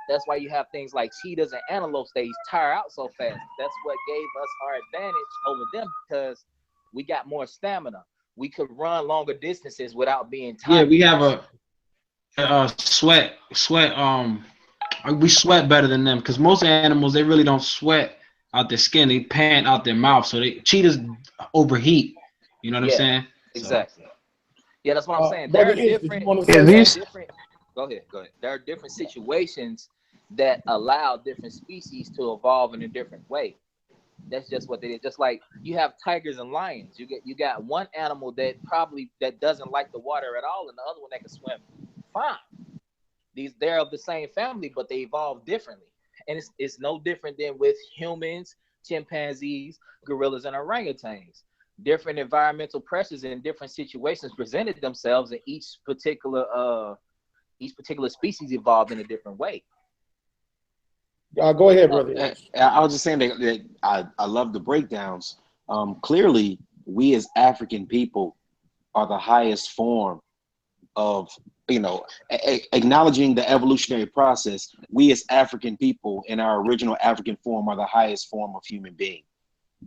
That's why you have things like cheetahs and antelopes. They tire out so fast. That's what gave us our advantage over them, because we got more stamina. We could run longer distances without being tired. Yeah, we have a sweat. We sweat better than them, because most animals, they really don't sweat out their skin. They pant out their mouth. So cheetahs overheat. You know what I'm saying? Exactly. Yeah, that's what I'm saying. Go ahead. Go ahead. There are different situations that allow different species to evolve in a different way. That's just what it is. Just like you have tigers and lions. You got one animal that doesn't like the water at all, and the other one that can swim fine. They're of the same family, but they evolve differently. And it's no different than with humans, chimpanzees, gorillas, and orangutans. Different environmental pressures in different situations presented themselves, and each particular species evolved in a different way. Go ahead, brother. I was just saying that I love the breakdowns. Clearly, we as African people are the highest form of, acknowledging the evolutionary process. We as African people in our original African form are the highest form of human being.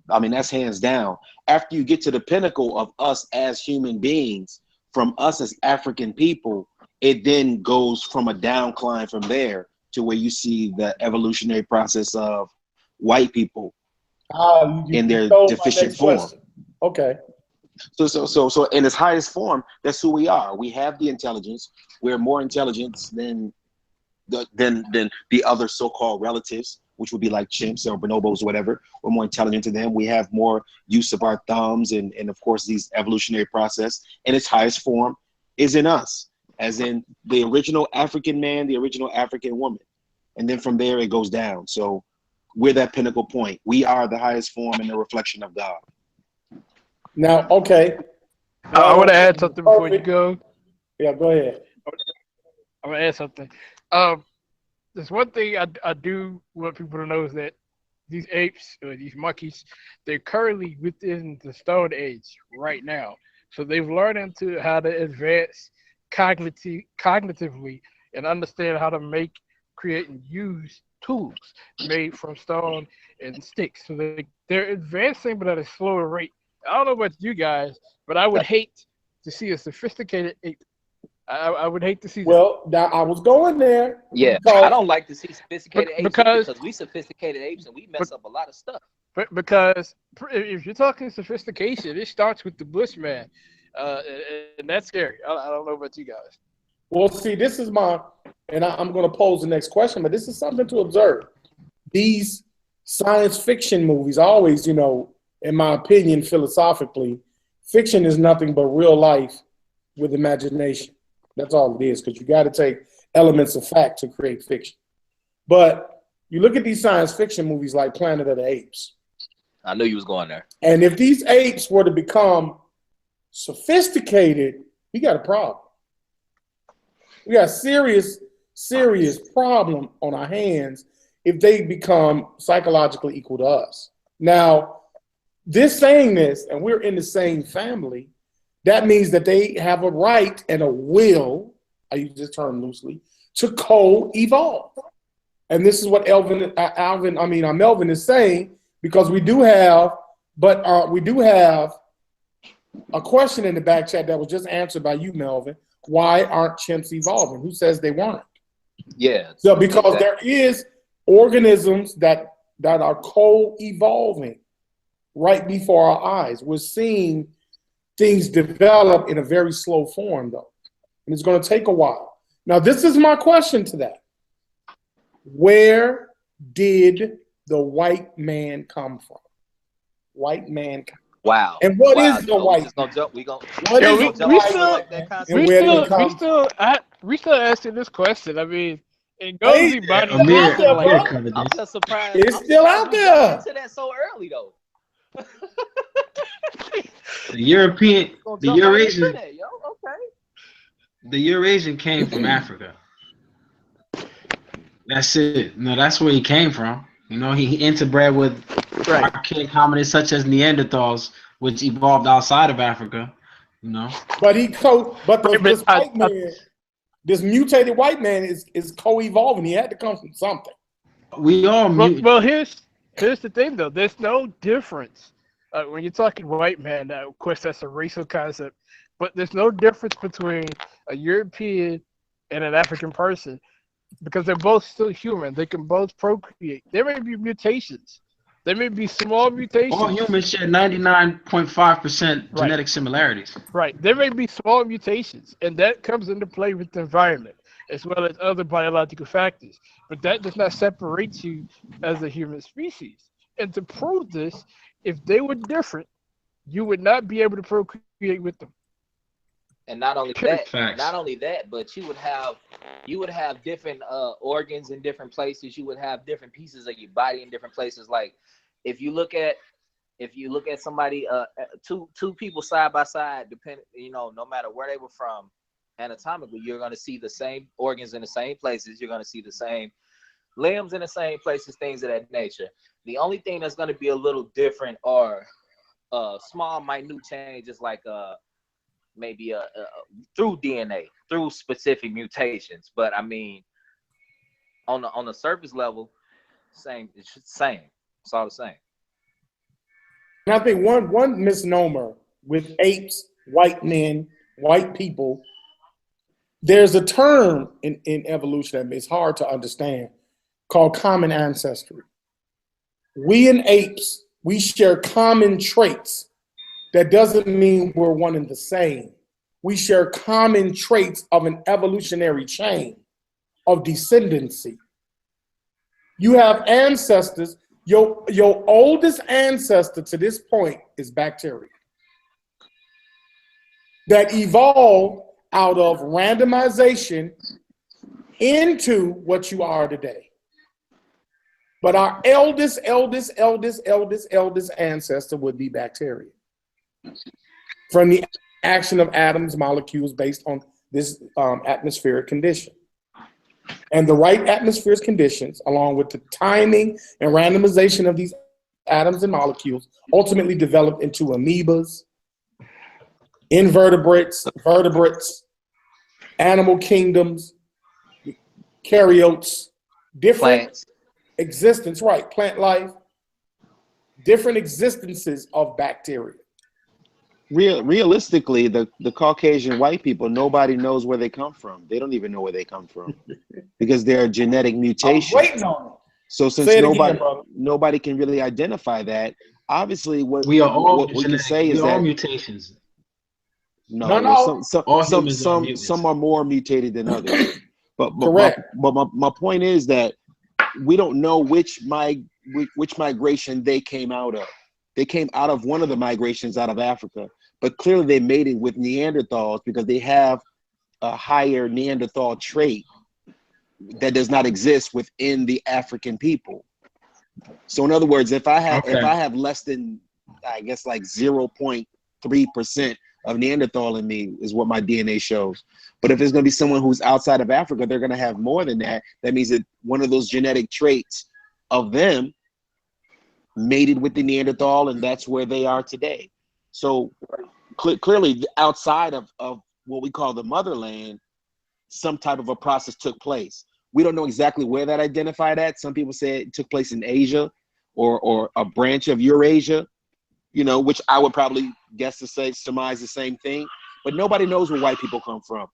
I mean, that's hands down. After you get to the pinnacle of us as human beings, from us as African people, it then goes from a downcline from there to where you see the evolutionary process of white people in their deficient form. Question. Okay. So in its highest form, that's who we are. We have the intelligence. We're more intelligent than the other so-called relatives, which would be like chimps or bonobos, whatever. We're more intelligent than them. We have more use of our thumbs and of course these evolutionary process. In its highest form is in us, as in the original African man, the original African woman. And then from there it goes down. So we're that pinnacle point. We are the highest form and the reflection of God. Now, okay. I want to add something before you go. Yeah, go ahead. I'm going to add something. There's one thing I do want people to know is that these apes or these monkeys, they're currently within the Stone Age right now. So they've learned into how to advance cognitively and understand how to make, create, and use tools made from stone and sticks. So they're advancing, but at a slower rate. I don't know about you guys, but I would hate to see a sophisticated ape. I would hate to see that. Well, now I was going there. Yeah, I don't like to see sophisticated apes because we sophisticated apes and we mess up a lot of stuff. But because if you're talking sophistication, it starts with the Bushman, and that's scary. I don't know about you guys. Well, see, this is I'm going to pose the next question, but this is something to observe. These science fiction movies always, in my opinion, philosophically, fiction is nothing but real life with imagination. That's all it is, because you got to take elements of fact to create fiction. But you look at these science fiction movies like Planet of the Apes. I knew you was going there. And if these apes were to become sophisticated, we got a problem. We got a serious problem on our hands if they become psychologically equal to us. Now, saying this, and we're in the same family, that means that they have a right and a will, I use this term loosely, to co-evolve. And this is what Melvin is saying, because we do have a question in the back chat that was just answered by you, Melvin. Why aren't chimps evolving? Who says they weren't? Yeah. So because there is organisms that are co-evolving right before our eyes. We're seeing things develop in a very slow form, though. And it's going to take a while. Now, this is my question to that. Where did the white man come from? White man. Wow. And what is the white man? We still asking this question. I mean, it goes I'm just surprised. It's still out there. To that so early, though. The Eurasian came from Africa. That's it. No, that's where he came from. He interbred with archaic hominids such as Neanderthals, which evolved outside of Africa. But this mutated white man is co-evolving. He had to come from something. We all well, here's the thing, though. There's no difference when you're talking white man. Of course, that's a racial concept, but there's no difference between a European and an African person because they're both still human. They can both procreate. There may be mutations. There may be small mutations. All humans share 99.5% genetic similarities. Right. There may be small mutations, and that comes into play with the environment. as well as other biological factors. But that does not separate you as a human species. And to prove this, if they were different, you would not be able to procreate with them. And not only Period. that, but you would have different organs in different places. You would have different pieces of your body in different places. Like if you look at somebody, two people side by side, no matter where they were from, anatomically, you're going to see the same organs in the same places. You're going to see the same limbs in the same places, things of that nature. The only thing that's going to be a little different are small, minute changes, like maybe through DNA, through specific mutations. But I mean, on the surface level, same. It's just the same. It's all the same. And I think one misnomer with apes, white men, white people, there's a term in evolution that is hard to understand called common ancestry. We and apes, we share common traits. That doesn't mean we're one and the same. We share common traits of an evolutionary chain of descendancy. You have ancestors. Your oldest ancestor to this point is bacteria that evolved out of randomization into what you are today. But our eldest ancestor would be bacteria from the action of atoms, molecules based on this atmospheric condition. And the right atmospheric conditions, along with the timing and randomization of these atoms and molecules, ultimately develop into amoebas, invertebrates, vertebrates, animal kingdoms, eukaryotes, different Plants. existence, right, plant life, different existences of bacteria. Realistically, the Caucasian white people, nobody knows where they come from. They don't even know where they come from because they're a genetic mutation. I'm waiting on it. So since nobody can really identify that, obviously what we can say is that mutations. No. Some are more mutated than others. But my point is that we don't know which migration they came out of. They came out of one of the migrations out of Africa, but clearly they mated with Neanderthals because they have a higher Neanderthal trait that does not exist within the African people. So in other words, if I have less than, I guess, like 0.3% of Neanderthal in me is what my DNA shows. But if it's going to be someone who's outside of Africa, they're going to have more than that. That means that one of those genetic traits of them mated with the Neanderthal, and that's where they are today. So clearly outside of what we call the motherland, some type of a process took place. We don't know exactly where that identified at. Some people say it took place in Asia or a branch of Eurasia, which I would probably guess to surmise the same thing. But nobody knows where white people come from.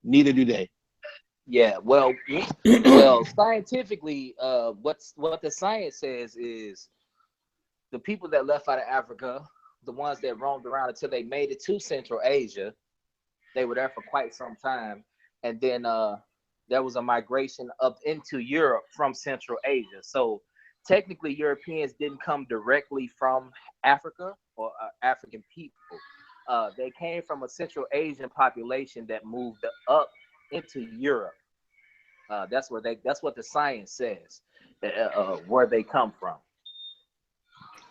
Neither do they. Yeah, well, scientifically, what the science says is the people that left out of Africa, the ones that roamed around until they made it to Central Asia, they were there for quite some time. And then there was a migration up into Europe from Central Asia. So technically, Europeans didn't come directly from Africa or African people. They came from a Central Asian population that moved up into Europe. That's what the science says, where they come from.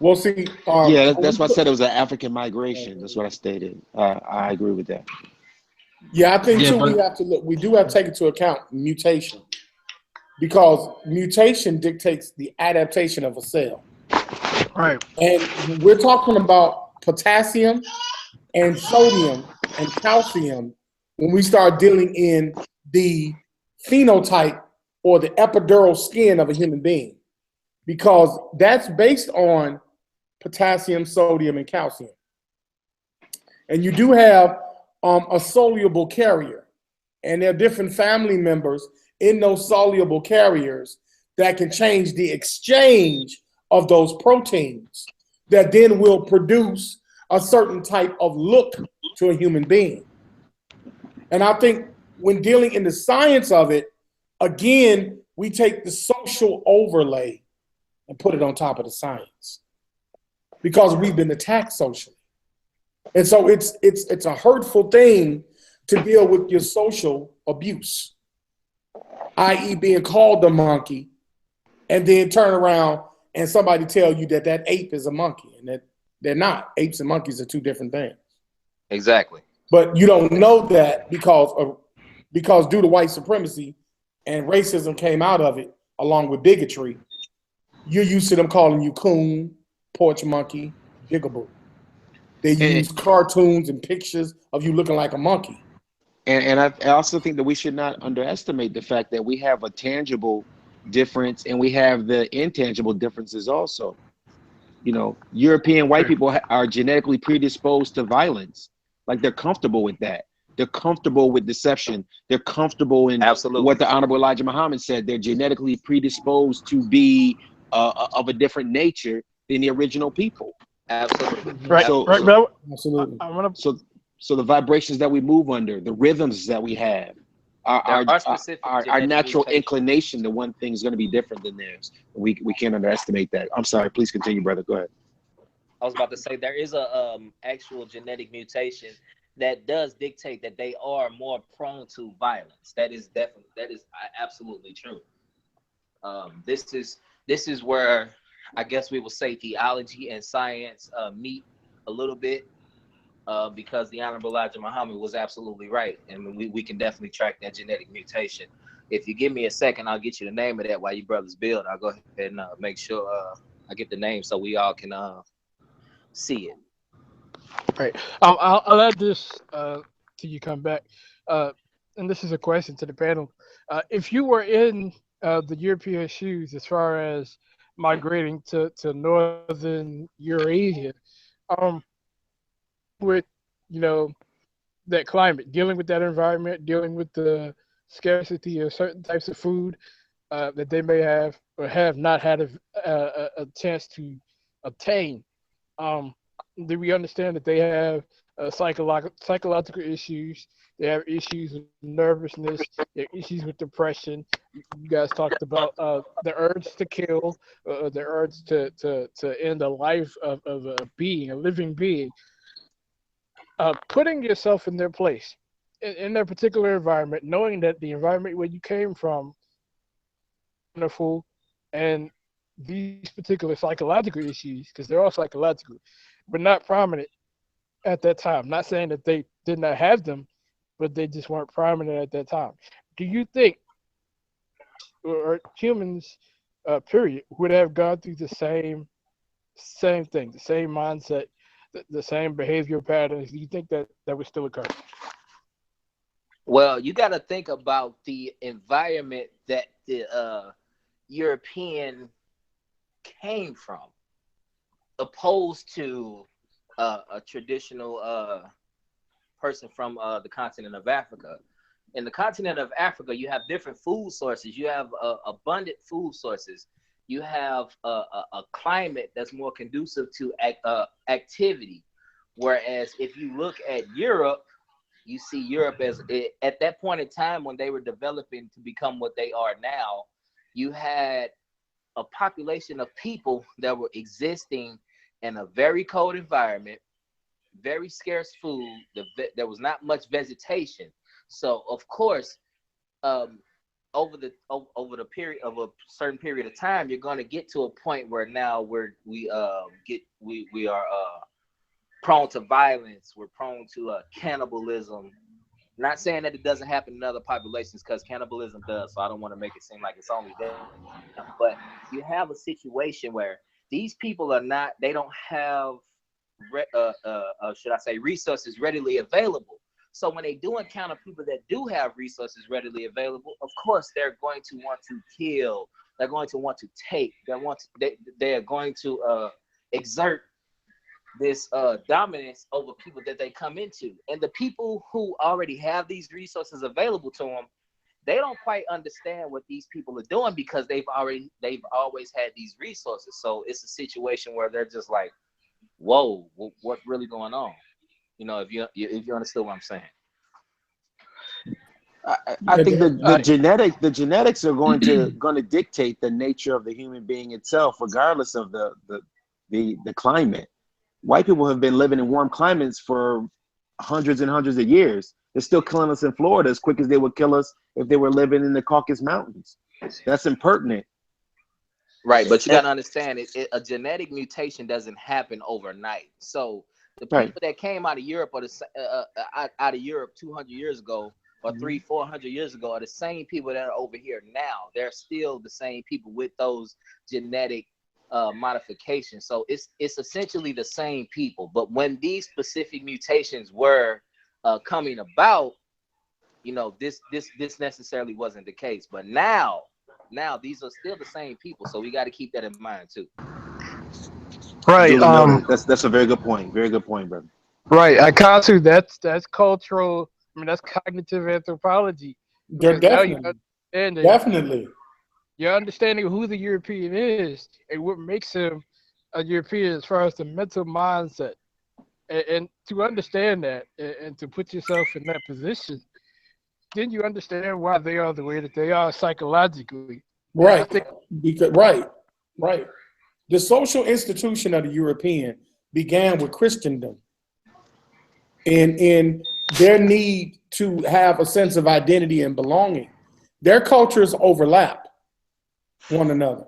Well, see, that's why I said it was an African migration. That's what I stated. I agree with that. Yeah, I think too. We have to look. We do have to take into account mutation, because mutation dictates the adaptation of a cell. Right. And we're talking about potassium and sodium and calcium when we start dealing in the phenotype or the epidural skin of a human being, because that's based on potassium, sodium, and calcium. And you do have a soluble carrier, and there are different family members in those soluble carriers that can change the exchange of those proteins that then will produce a certain type of look to a human being. And I think when dealing in the science of it, again, we take the social overlay and put it on top of the science because we've been attacked socially. And so it's a hurtful thing to deal with your social abuse, i.e. being called a monkey, and then turn around and somebody tell you that that ape is a monkey, and that they're not. Apes and monkeys are two different things. Exactly. But you don't know that because due to white supremacy and racism came out of it, along with bigotry, you're used to them calling you coon, porch monkey, jigaboo. They use cartoons and pictures of you looking like a monkey. And I also think that we should not underestimate the fact that we have a tangible difference and we have the intangible differences also. You know, European white people are genetically predisposed to violence. Like they're comfortable with that. They're comfortable with deception. They're comfortable in what the Honorable Elijah Muhammad said. They're genetically predisposed to be of a different nature than the original people. Absolutely. Right. So, Right. so, Absolutely. so the vibrations that we move under, the rhythms that we have, our natural inclination to one thing is going to be different than theirs. We can't underestimate that. I'm sorry. Please continue, brother. Go ahead. I was about to say there is a actual genetic mutation that does dictate that they are more prone to violence. That is absolutely true. This is where I guess we will say theology and science meet a little bit, because the Honorable Elijah Muhammad was absolutely right, and we can definitely track that genetic mutation. If you give me a second, I'll get you the name of that while you brothers build. I'll go ahead and make sure I get the name so we all can see it. Right. I'll add this till you come back. And this is a question to the panel. If you were in the European shoes as far as migrating to northern Eurasia, with, you know, that climate, dealing with that environment, dealing with the scarcity of certain types of food that they may have or have not had a chance to obtain, do we understand that they have psychological issues? They have issues with nervousness. They have issues with depression. You guys talked about the urge to kill, the urge to end a life of a being, a living being. Putting yourself in their place, in their particular environment, knowing that the environment where you came from, wonderful, and these particular psychological issues, because they're all psychological, but not prominent at that time. Not saying that they did not have them, but they just weren't prominent at that time. Do you think, or humans, period, would have gone through the same thing, the same mindset, the same behavior patterns? Do you think that would still occur? Well, you got to think about the environment that the European came from, opposed to a traditional person from the continent of Africa. In the continent of Africa, you have different food sources. You have abundant food sources. You have a climate that's more conducive to activity. Whereas if you look at Europe, you see Europe as, at that point in time when they were developing to become what they are now, you had a population of people that were existing in a very cold environment, very scarce food. There was not much vegetation. So of course, over the period of a certain period of time, you're going to get to a point where now we are prone to violence. We're prone to cannibalism. Not saying that it doesn't happen in other populations, because cannibalism does. So I don't want to make it seem like it's only there. But you have a situation where these people they don't have, should I say, resources readily available. So when they do encounter people that do have resources readily available, of course they're going to want to kill. They're going to want to take. They are going to exert this dominance over people that they come into. And the people who already have these resources available to them, they don't quite understand what these people are doing, because they've always had these resources. So it's a situation where they're just like, whoa, what's really going on? You know, if you understood what I'm saying. I think the genetics are going to dictate the nature of the human being itself, regardless of the climate. White people have been living in warm climates for hundreds and hundreds of years. They're still killing us in Florida as quick as they would kill us if they were living in the Caucasus Mountains. That's impertinent. Right, but you got to understand, a genetic mutation doesn't happen overnight. So the people that came out of Europe or out of Europe 200 years ago or 300-400 years ago are the same people that are over here now. They're still the same people with those genetic modifications. So it's essentially the same people. But when these specific mutations were coming about, you know, this necessarily wasn't the case. But now these are still the same people, so we got to keep that in mind too. Right. That's a very good point. Very good point, brother. Right. I consider that's cultural. I mean, that's cognitive anthropology. They're definitely. Your understanding of who the European is and what makes him a European as far as the mental mindset, and to understand that and to put yourself in that position, then you understand why they are the way that they are psychologically. Right. Because right. The social institution of the European began with Christendom, and in their need to have a sense of identity and belonging. Their cultures overlap one another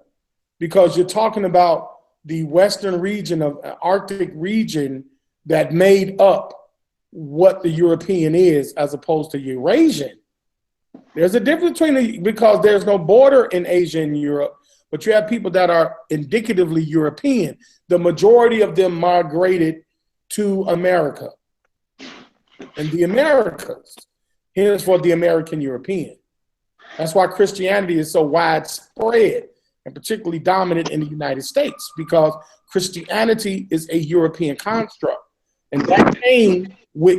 because you're talking about the western region of Arctic region that made up what the European is as opposed to Eurasian. There's a difference because there's no border in Asia and Europe, but you have people that are indicatively European. The majority of them migrated to America and the Americas, hence for the American European. That's why Christianity is so widespread and particularly dominant in the United States, because Christianity is a European construct. And that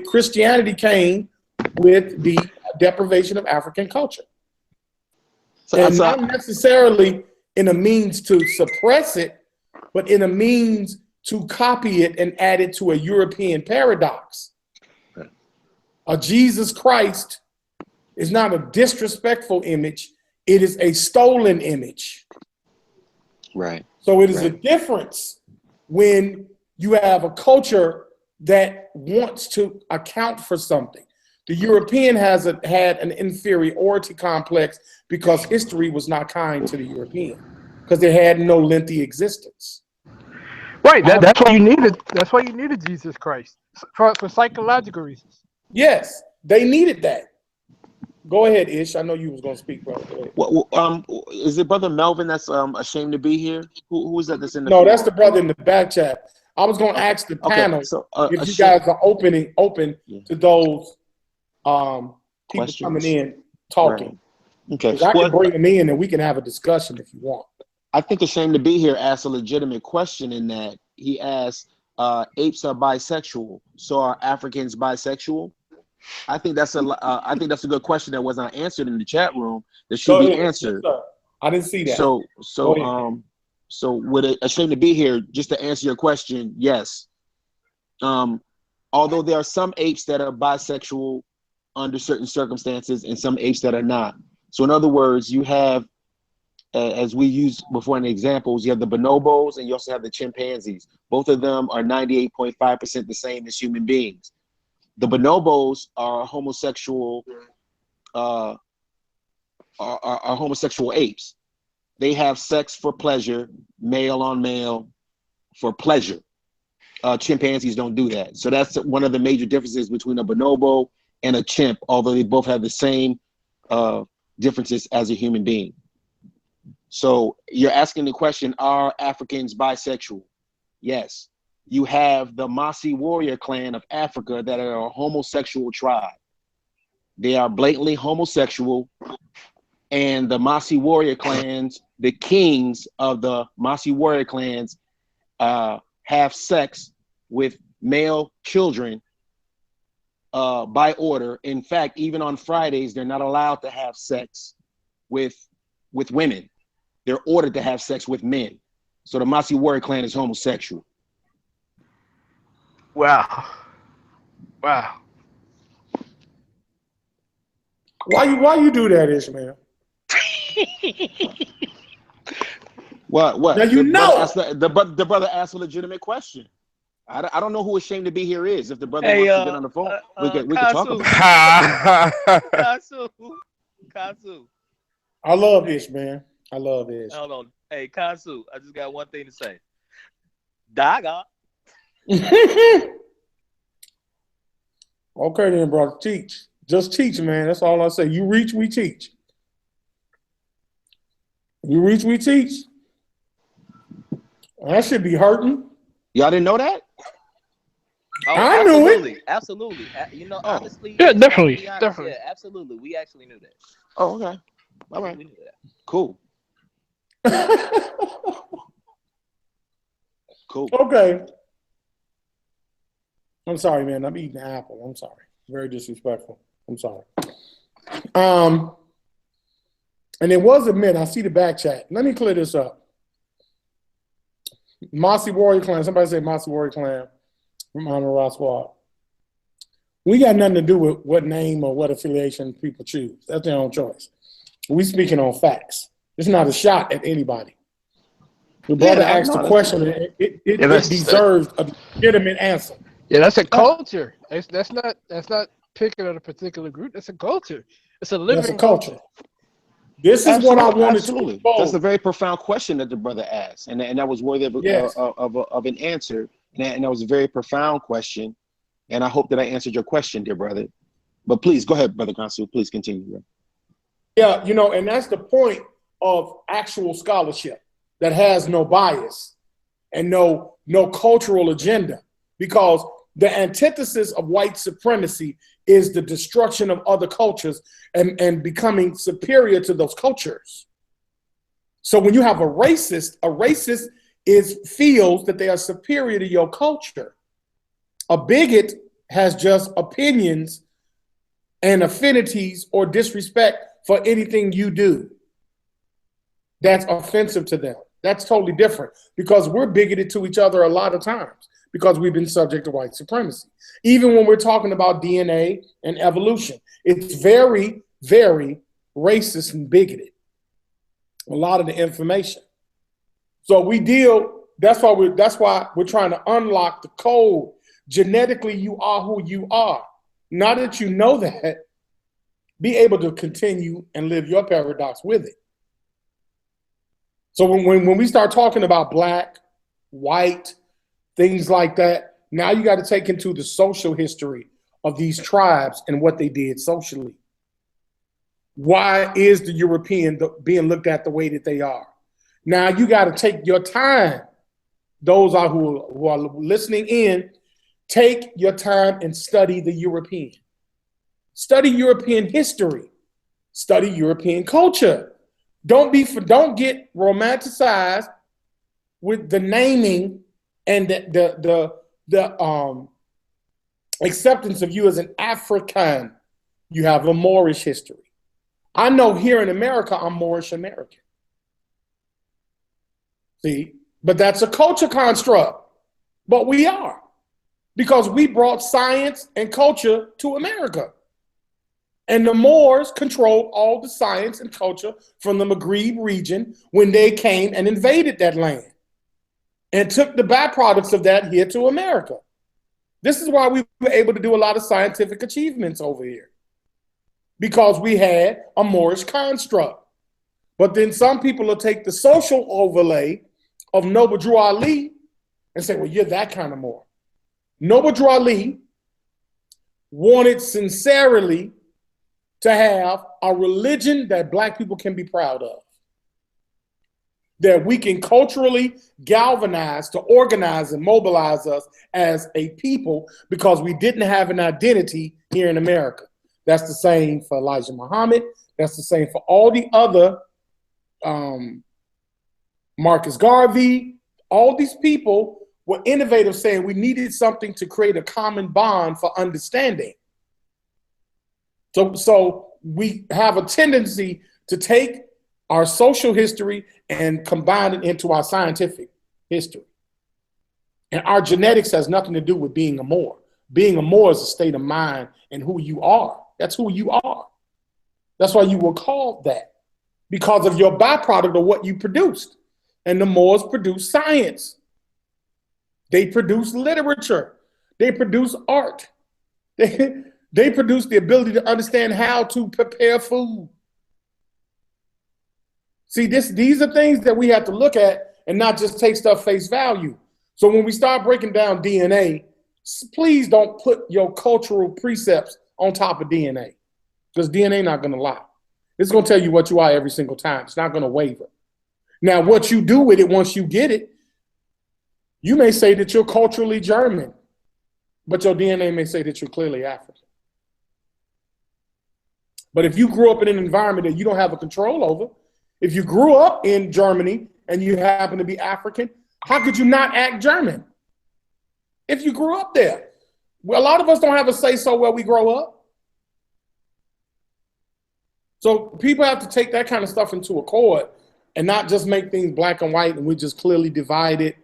Christianity came with the deprivation of African culture. And not necessarily in a means to suppress it, but in a means to copy it and add it to a European paradox. A Jesus Christ is not a disrespectful image, it is a stolen image. Right. So it is a difference when you have a culture that wants to account for something. The European had an inferiority complex because history was not kind to the European, because they had no lengthy existence. Right. That's why you needed Jesus Christ for psychological reasons. Yes, they needed that. Go ahead, Ish. I know you was gonna speak, brother. Is it Brother Melvin that's ashamed to be here? Who is that that's in the? No, that's the brother in the back chat. I was gonna ask the panel if you guys are open to those people questions coming in talking. Right. Okay, I can bring them in and we can have a discussion if you want. I think Ashamed to Be Here asked a legitimate question in that he asked, apes are bisexual, so are Africans bisexual? I think that's a good question that was not answered in the chat room that should be answered. Yes, I didn't see that. So with it, Ashamed to Be Here, just to answer your question, yes. Although there are some apes that are bisexual under certain circumstances and some apes that are not. So in other words, you have, as we used before in the examples, you have the bonobos and you also have the chimpanzees. Both of them are 98.5% the same as human beings. The bonobos are homosexual, are homosexual apes. They have sex for pleasure, male on male, for pleasure. Chimpanzees don't do that. So that's one of the major differences between a bonobo and a chimp, although they both have the same differences as a human being. So you're asking the question, are Africans bisexual? Yes. You have the Masi warrior clan of Africa that are a homosexual tribe. They are blatantly homosexual, and the Masi warrior clans, the kings of the Masi warrior clans, have sex with male children by order. In fact, even on Fridays, they're not allowed to have sex with women. They're ordered to have sex with men. So the Masi warrior clan is homosexual. Wow. Why you do that, Ishmael? What? Now you know. The brother asked a legitimate question. I don't know who Ashamed to Be here is. If the brother Hey, wants to get on the phone, we can talk Kansu. about it. Kansu. I love Ish, man. I love Ish. Hold on. Hey, Kansu, I just got one thing to say. Daga. Okay then, brother. Teach. Just teach, man. That's all I say. You reach, we teach. You reach, we teach. That should be hurting. Y'all didn't know that? Oh, I knew it. Absolutely. You know, honestly. Yeah, definitely. Honest, Definitely. Yeah, absolutely. We actually knew that. Oh, okay. All right. We knew that. Cool. Cool. Okay. I'm sorry, man. I'm eating an apple. I'm sorry. Very disrespectful. I'm sorry. And it was a minute. I see the back chat. Let me clear this up. Mossy Warrior Clan. Somebody say Mossy Warrior Clan from Honor Ross Squad. We got nothing to do with what name or what affiliation people choose. That's their own choice. We speaking on facts. It's not a shot at anybody. The brother asked the question. It deserves a legitimate answer. Yeah, that's a culture. That's not picking on a particular group. That's a culture. It's a living culture. This is what I wanted to expose. That's a very profound question that the brother asked, and that was worthy of an answer. And that was a very profound question. And I hope that I answered your question, dear brother. But please go ahead, Brother Kansu. Please continue. Bro. Yeah, and that's the point of actual scholarship that has no bias and no cultural agenda, because the antithesis of white supremacy is the destruction of other cultures and becoming superior to those cultures. So when you have a racist feels that they are superior to your culture. A bigot has just opinions and affinities or disrespect for anything you do that's offensive to them. That's totally different, because we're bigoted to each other a lot of times because we've been subject to white supremacy. Even when we're talking about DNA and evolution, it's very, very racist and bigoted, a lot of the information. So that's why we're trying to unlock the code. Genetically, you are who you are. Now that you know that, be able to continue and live your paradox with it. So when we start talking about black, white, things like that, now you got to take into the social history of these tribes and what they did socially. Why is the European being looked at the way that they are? Now you got to take your time. Those who are listening in, take your time and study the European. Study European history. Study European culture. Don't get romanticized with the naming and the acceptance of you as an African. You have a Moorish history. I know here in America, I'm Moorish American. See, but that's a culture construct. But we are, because we brought science and culture to America. And the Moors controlled all the science and culture from the Maghreb region when they came and invaded that land and took the byproducts of that here to America. This is why we were able to do a lot of scientific achievements over here, because we had a Moorish construct. But then some people will take the social overlay of Noble Drew Ali and say, well, you're that kind of Moor. Noble Drew Ali wanted sincerely to have a religion that black people can be proud of, that we can culturally galvanize to organize and mobilize us as a people, because we didn't have an identity here in America. That's the same for Elijah Muhammad. That's the same for all the other, Marcus Garvey. All these people were innovative, saying we needed something to create a common bond for understanding. So we have a tendency to take our social history and combine it into our scientific history. And our genetics has nothing to do with being a Moor. Being a Moor is a state of mind and who you are. That's who you are. That's why you were called that, because of your byproduct of what you produced. And the Moors produced science. They produce literature. They produce art. They produce the ability to understand how to prepare food. See, these are things that we have to look at and not just take stuff face value. So when we start breaking down DNA, please don't put your cultural precepts on top of DNA, because DNA not going to lie. It's going to tell you what you are every single time. It's not going to waver. Now, what you do with it once you get it, you may say that you're culturally German, but your DNA may say that you're clearly African. But if you grew up in an environment that you don't have a control over, if you grew up in Germany and you happen to be African, how could you not act German if you grew up there? Well, a lot of us don't have a say-so where we grow up. So people have to take that kind of stuff into accord and not just make things black and white and we just clearly divide it.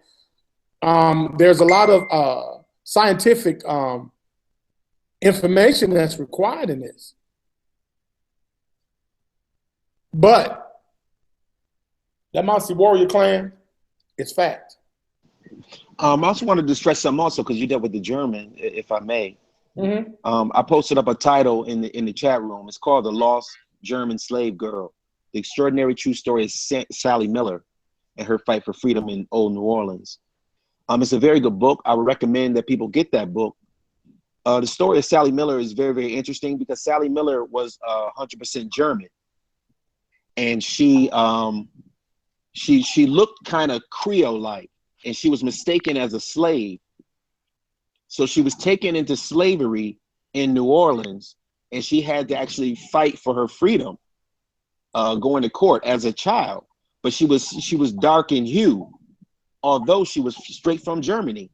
There's a lot of scientific information that's required in this. But that Mossy Warrior clan, it's fact. I also wanted to stress something also, because you dealt with the German, if I may. Mm-hmm. I posted up a title in the chat room. It's called "The Lost German Slave Girl: The Extraordinary True Story of Sally Miller and Her Fight for Freedom in Old New Orleans." It's a very good book. I would recommend that people get that book. The story of Sally Miller is very, very interesting, because Sally Miller was 100% German, and she looked kind of Creole-like, and she was mistaken as a slave. So she was taken into slavery in New Orleans, and she had to actually fight for her freedom, going to court as a child. But she was dark in hue, although she was straight from Germany.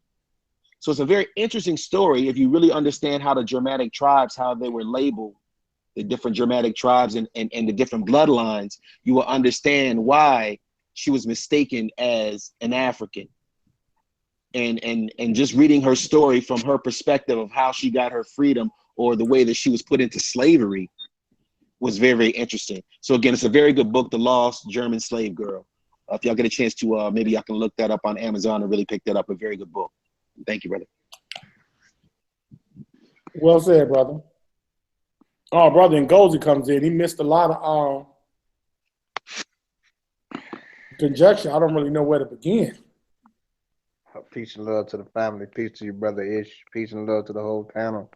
So it's a very interesting story if you really understand how the Germanic tribes, how they were labeled, the different Germanic tribes and the different bloodlines. You will understand why she was mistaken as an African. And just reading her story from her perspective of how she got her freedom, or the way that she was put into slavery, was very, very interesting. So again, it's a very good book, The Lost German Slave Girl. If y'all get a chance to, maybe y'all can look that up on Amazon and really pick that up. A very good book. Thank you, brother. Well said, brother. Oh, brother Ngozi comes in. He missed a lot of conjecture. I don't really know where to begin. Peace and love to the family. Peace to you, brother Ish. Peace and love to the whole panel.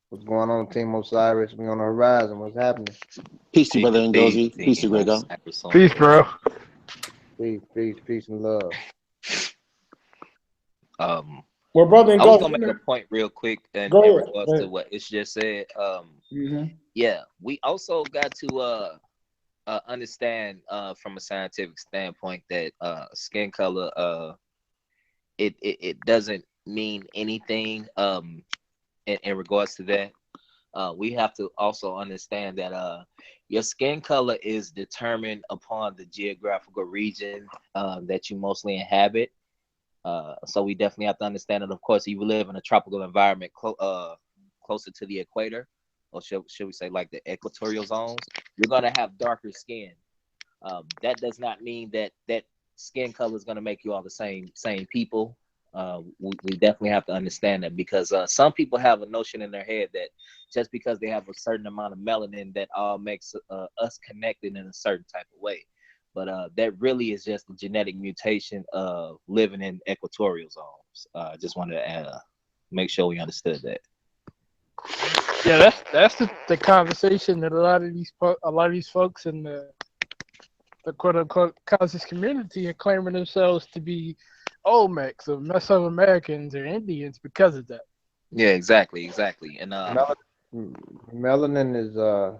What's going on, Team Osiris? We on the horizon. What's happening? Peace to brother Ngozi. Peace to Grego. Peace, bro. Peace and love. Well, brother I was gonna make a point real quick in regards to what Ish just said. Yeah, we also got to understand from a scientific standpoint that skin color it doesn't mean anything in regards to that. We have to also understand that your skin color is determined upon the geographical region that you mostly inhabit. So we definitely have to understand that, of course, if you live in a tropical environment closer to the equator, or should we say like the equatorial zones, you're going to have darker skin. That does not mean that skin color is going to make you all the same people. We definitely have to understand that, because some people have a notion in their head that just because they have a certain amount of melanin, that all makes us connected in a certain type of way. But that really is just a genetic mutation of living in equatorial zones. Just wanted to make sure we understood that. Yeah, that's the conversation that a lot of these folks in the quote unquote conscious community are claiming themselves to be Olmecs or Mesoamericans or Indians because of that. Yeah, exactly. And melanin is a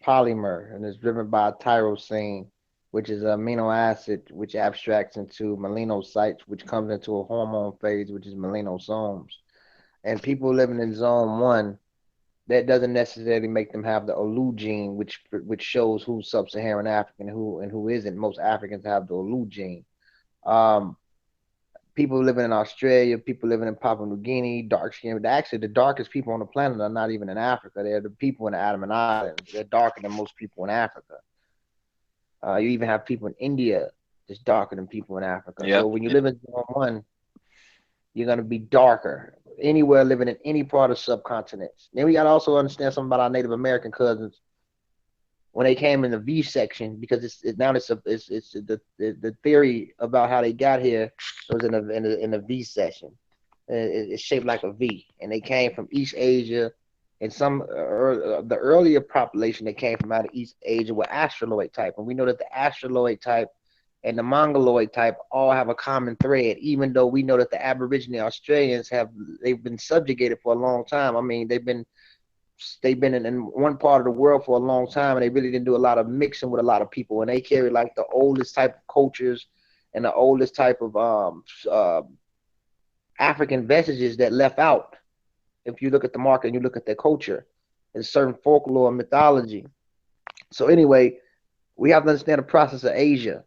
polymer, and is driven by tyrosine, which is an amino acid which abstracts into melanocytes, which comes into a hormone phase, which is melanosomes. And people living in zone 1, that doesn't necessarily make them have the Olu gene, which shows who's sub-Saharan African and who isn't. Most Africans have the Olu gene. people living in Australia, people living in Papua New Guinea, dark skin. Actually, the darkest people on the planet are not even in Africa. They're the people in the Andaman Islands. They're darker than most people in Africa. You even have people in India that's darker than people in Africa. Yeah. So when you live in zone 1, you're going to be darker anywhere living in any part of subcontinents. Then we got to also understand something about our Native American cousins when they came in the V section, because it's the theory about how they got here was in the V section. It's shaped like a V, and they came from East Asia, and the earlier population that came from out of East Asia were Australoid type, and we know that the Australoid type and the Mongoloid type all have a common thread, even though we know that the Aboriginal Australians they've been subjugated for a long time. I mean, they've been in one part of the world for a long time, and they really didn't do a lot of mixing with a lot of people, and they carry like the oldest type of cultures and the oldest type of African vestiges that left out. If you look at the market and you look at their culture, there's certain folklore and mythology. So anyway, we have to understand the process of Asia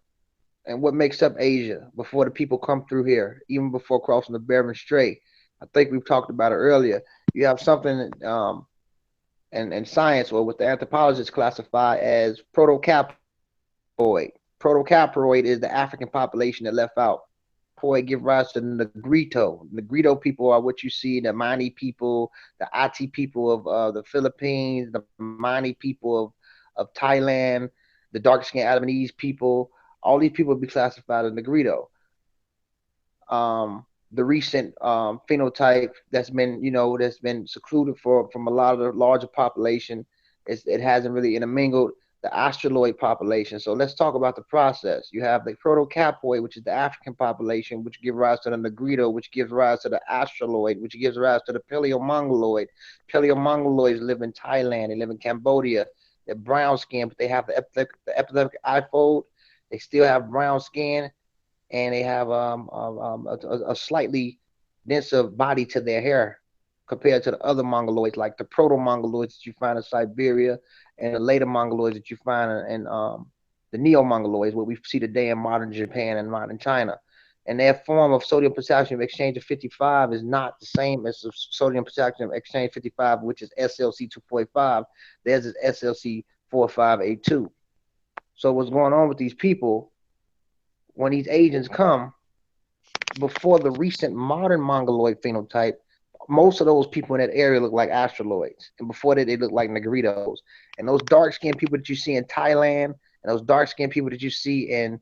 and what makes up Asia before the people come through here, even before crossing the Bering Strait. I think we've talked about it earlier. You have something in science, or what the anthropologists classify as proto-caproid. Proto-caproid is the African population that left out. It give rise to Negrito. Negrito people are what you see, the Mani people, the Ati people of the Philippines, the Mani people of Thailand, the dark-skinned Adamese people. All these people would be classified as Negrito. The recent phenotype that's been secluded from a lot of the larger population, it hasn't really intermingled the Australoid population. So let's talk about the process. You have the proto-capoid, which is the African population, which gives rise to the Negrito, which gives rise to the Australoid, which gives rise to the Paleo-Mongoloid. Paleo-Mongoloids live in Thailand, they live in Cambodia. They're brown skin, but they have the epithelic eye fold. They still have brown skin, and they have a slightly denser body to their hair compared to the other Mongoloids, like the proto-Mongoloids that you find in Siberia, and the later Mongoloids that you find in the Neo-Mongoloids, what we see today in modern Japan and modern China. And their form of sodium potassium exchange of 55 is not the same as the sodium potassium exchange 55, which is SLC 2.5. Theirs is SLC 45A2. So what's going on with these people, when these Asians come, before the recent modern Mongoloid phenotype, most of those people in that area look like Australoids. And before that, they look like Negritos. And those dark-skinned people that you see in Thailand, and those dark-skinned people that you see in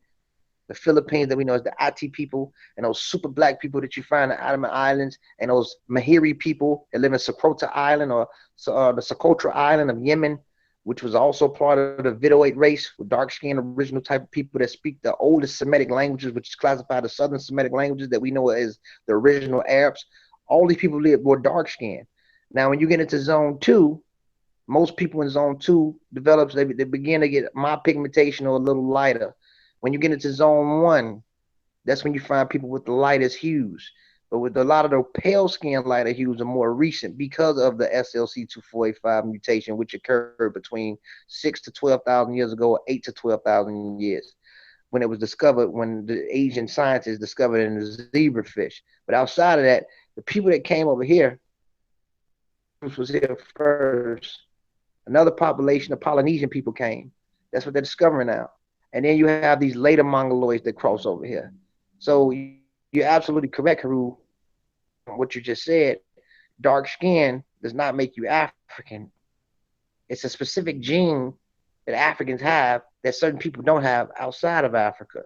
the Philippines that we know as the Ati people, and those super black people that you find in the Andaman Islands, and those Mahiri people that live in Socotra Island, or the Socotra Island of Yemen, which was also part of the Vidoid race, with dark-skinned original type of people that speak the oldest Semitic languages, which is classified as Southern Semitic languages that we know as the original Arabs. All these people were dark-skinned. Now, when you get into zone 2, most people in zone 2 develops, they begin to get mild pigmentation or a little lighter. When you get into zone 1, that's when you find people with the lightest hues. But with a lot of the pale skin lighter hues are more recent because of the SLC2485 mutation, which occurred between 6 to 12,000 years ago, or 8 to 12,000 years, when it was discovered, when the Asian scientists discovered it in the zebrafish. But outside of that, the people that came over here, which was here first, another population of Polynesian people came. That's what they're discovering now. And then you have these later Mongoloids that cross over here. So you're absolutely correct, Haru, what you just said. Dark skin does not make you African. It's a specific gene that Africans have that certain people don't have outside of Africa.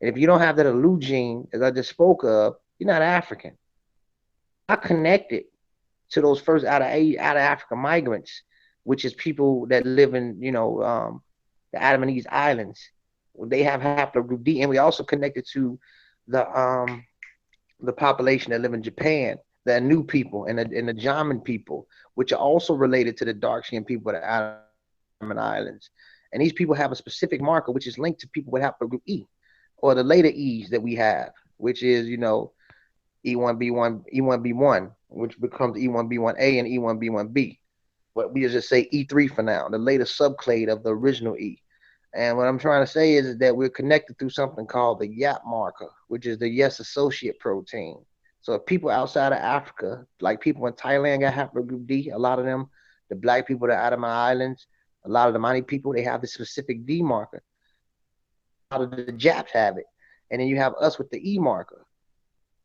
And if you don't have that Alu gene, as I just spoke of, you're not African. Not connected to those first out of Africa migrants, which is people that live in, the Adamese Islands. They have haplogroup D, and we also connected to the population that live in Japan, the Anu people and the Jaman people, which are also related to the dark-skinned people of the Andaman Islands. And these people have a specific marker which is linked to people with haplogroup E, or the later E's that we have, which is, E1B1, which becomes E1B1A and E1B1B. But we just say E3 for now, the later subclade of the original E. And what I'm trying to say is that we're connected through something called the YAP marker, which is the yes associate protein. So if people outside of Africa, like people in Thailand got haplogroup D, a lot of them, the black people that are out of my islands, a lot of the Mani people, they have the specific D marker. A lot of the Japs have it. And then you have us with the E marker.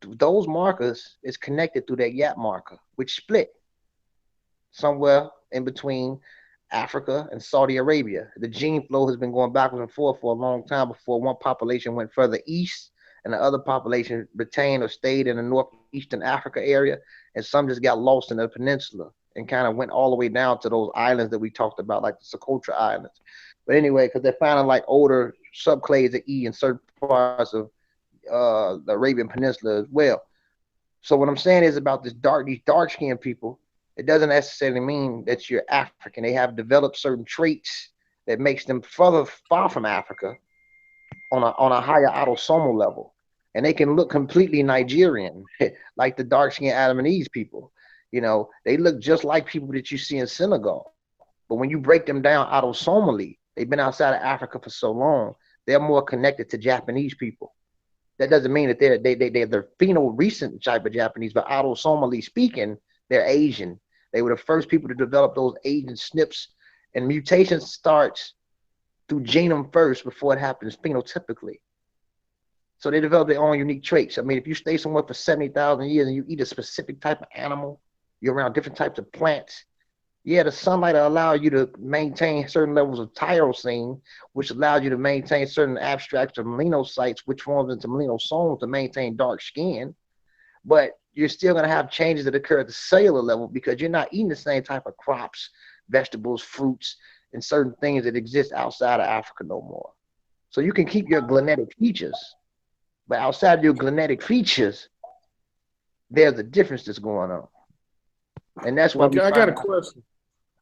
Those markers is connected through that YAP marker, which split somewhere in between Africa and Saudi Arabia. The gene flow has been going backwards and forth for a long time before one population went further east and the other population retained or stayed in the northeastern Africa area, and some just got lost in the peninsula and kind of went all the way down to those islands that we talked about, like the Socotra Islands. But anyway, because they're finding like older subclades of E in certain parts of the Arabian Peninsula as well. So what I'm saying is about these dark skinned people, it doesn't necessarily mean that you're African. They have developed certain traits that makes them far from Africa on a higher autosomal level. And they can look completely Nigerian, like the dark skinned Adamese people. You know, they look just like people that you see in Senegal. But when you break them down autosomally, they've been outside of Africa for so long, they're more connected to Japanese people. That doesn't mean that they're the pheno recent type of Japanese, but autosomally speaking, they're Asian. They were the first people to develop those Asian SNPs, and mutation starts through genome first before it happens phenotypically. So they develop their own unique traits. I mean, if you stay somewhere for 70,000 years and you eat a specific type of animal, you're around different types of plants. Yeah, the sunlight will allow you to maintain certain levels of tyrosine, which allows you to maintain certain abstracts of melanocytes, which forms into melanosomes to maintain dark skin. But you're still going to have changes that occur at the cellular level because you're not eating the same type of crops, vegetables, fruits, and certain things that exist outside of Africa no more. So you can keep your genetic features, but outside of your genetic features, there's a difference that's going on. And that's why Okay, I got a question.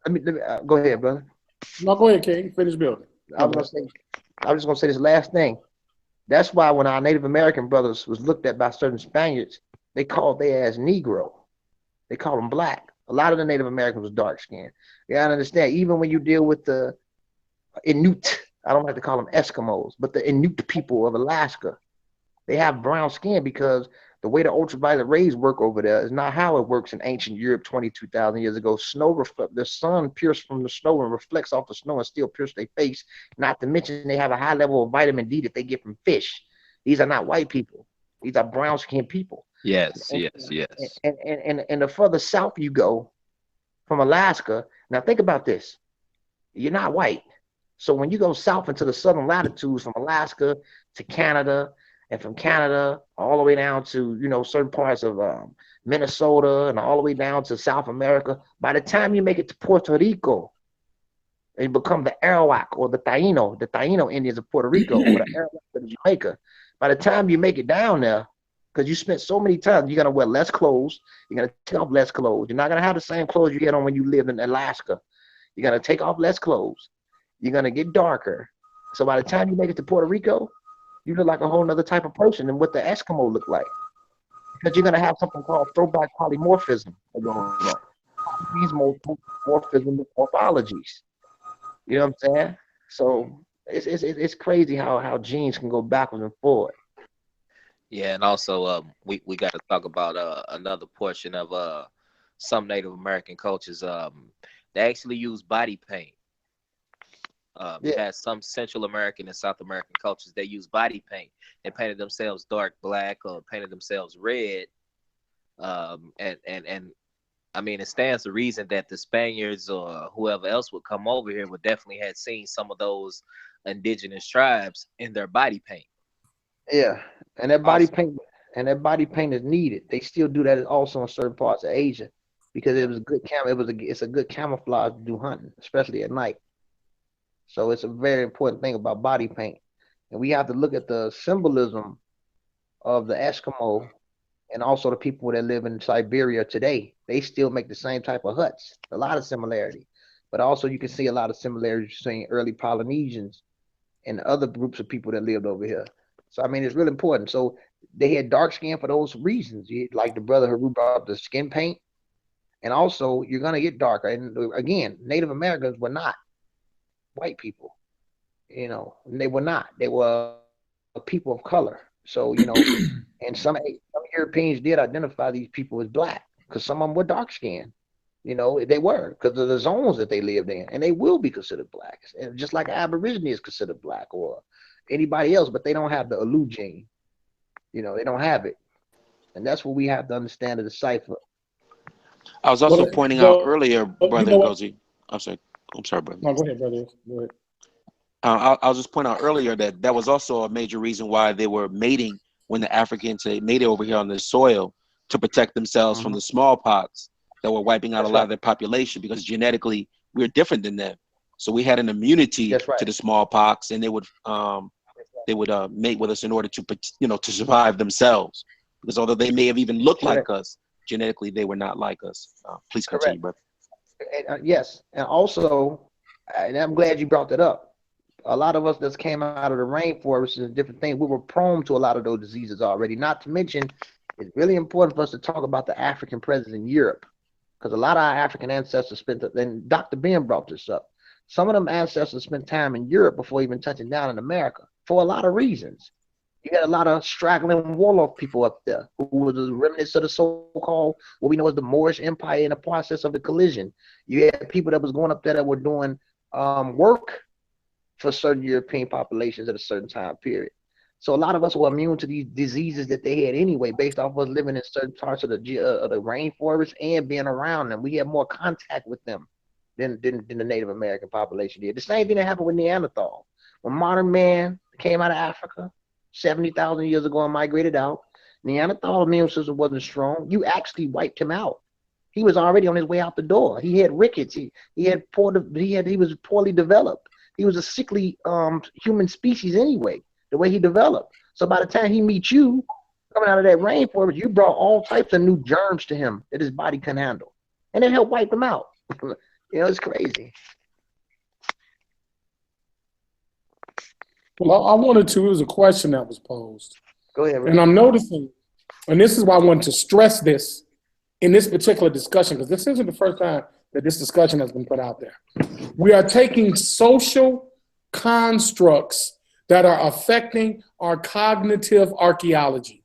Let me go ahead, brother. No, go ahead, King. Finish building. I was just gonna say this last thing. That's why when our Native American brothers was looked at by certain Spaniards, they called their ass Negro. They called them black. A lot of the Native Americans was dark skinned. You gotta understand, even when you deal with the Inuit, I don't like to call them Eskimos, but the Inuit people of Alaska, they have brown skin because the way the ultraviolet rays work over there is not how it works in ancient Europe 22,000 years ago. The sun pierces from the snow and reflects off the snow and still pierces their face. Not to mention they have a high level of vitamin D that they get from fish. These are not white people. These are brown skinned people. Yes. And the further south you go from Alaska, now think about this. You're not white. So when you go south into the southern latitudes from Alaska to Canada, and from Canada all the way down to, you know, certain parts of Minnesota and all the way down to South America, by the time you make it to Puerto Rico, and you become the Arawak or the Taino Indians of Puerto Rico or the Arawak of Jamaica, by the time you make it down there, because you spent so many times, you're going to wear less clothes, you're going to take off less clothes. You're not going to have the same clothes you had on when you lived in Alaska. You're going to take off less clothes. You're going to get darker. So by the time you make it to Puerto Rico, you look like a whole nother type of person than what the Eskimo look like. Because you're going to have something called throwback polymorphism going on. These morphism morphologies. You know what I'm saying? So it's crazy how genes can go backwards and forward. Yeah, and also we got to talk about another portion of some Native American cultures. They actually use body paint. You had some Central American and South American cultures, they use body paint. They painted themselves dark black or painted themselves red. And I mean, it stands to reason that the Spaniards or whoever else would come over here would definitely have seen some of those indigenous tribes in their body paint. Yeah, and that body paint is needed. They still do that also in certain parts of Asia because it was a good it's a good camouflage to do hunting, especially at night. So it's a very important thing about body paint. And we have to look at the symbolism of the Eskimo and also the people that live in Siberia today. They still make the same type of huts, a lot of similarity. But also you can see a lot of similarities between early Polynesians and other groups of people that lived over here. So, I mean, it's really important. So they had dark skin for those reasons. Like the brother who brought up the skin paint. And also you're going to get darker. And again, Native Americans were not white people. You know, and they were not. They were a people of color. So, and some Europeans did identify these people as black because some of them were dark skinned. They were because of the zones that they lived in, and they will be considered black. And just like an Aborigine is considered black or anybody else, but they don't have the Alu gene. They don't have it. And that's what we have to understand to decipher. I was also pointing out earlier, Brother Gozi. I'm sorry, brother. No, go ahead, brother. Go ahead. I was just pointing out earlier that was also a major reason why they were mating when the Africans made it over here on the soil to protect themselves from the smallpox that were wiping out a lot of their population, because genetically we're different than them. So we had an immunity to the smallpox, and they would mate with us in order to survive themselves. Because although they may have even looked like us, genetically they were not like us. Please continue, brother. Yes, and also, and I'm glad you brought that up. A lot of us that came out of the rainforest and different things, we were prone to a lot of those diseases already. Not to mention, it's really important for us to talk about the African presence in Europe, because a lot of our African ancestors spent, and Dr. Ben brought this up, some of them ancestors spent time in Europe before even touching down in America for a lot of reasons. You got a lot of straggling warlord people up there who were the remnants of the so-called, what we know as the Moorish Empire in the process of the collision. You had people that was going up there that were doing work for certain European populations at a certain time period. So a lot of us were immune to these diseases that they had anyway, based off us living in certain parts of the rainforest and being around them. We had more contact with them than the Native American population did. The same thing that happened with Neanderthal. When modern man came out of Africa 70,000 years ago and migrated out, Neanderthal immune system wasn't strong. You actually wiped him out. He was already on his way out the door. He had rickets. He was poorly developed. He was a sickly human species anyway, the way he developed. So by the time he meets you, coming out of that rainforest, you brought all types of new germs to him that his body couldn't handle. And it helped wipe him out. It's crazy. Well, I wanted to, it was a question that was posed. Go ahead, Rick. And I'm noticing, and this is why I wanted to stress this in this particular discussion, because this isn't the first time that this discussion has been put out there. We are taking social constructs that are affecting our cognitive archaeology.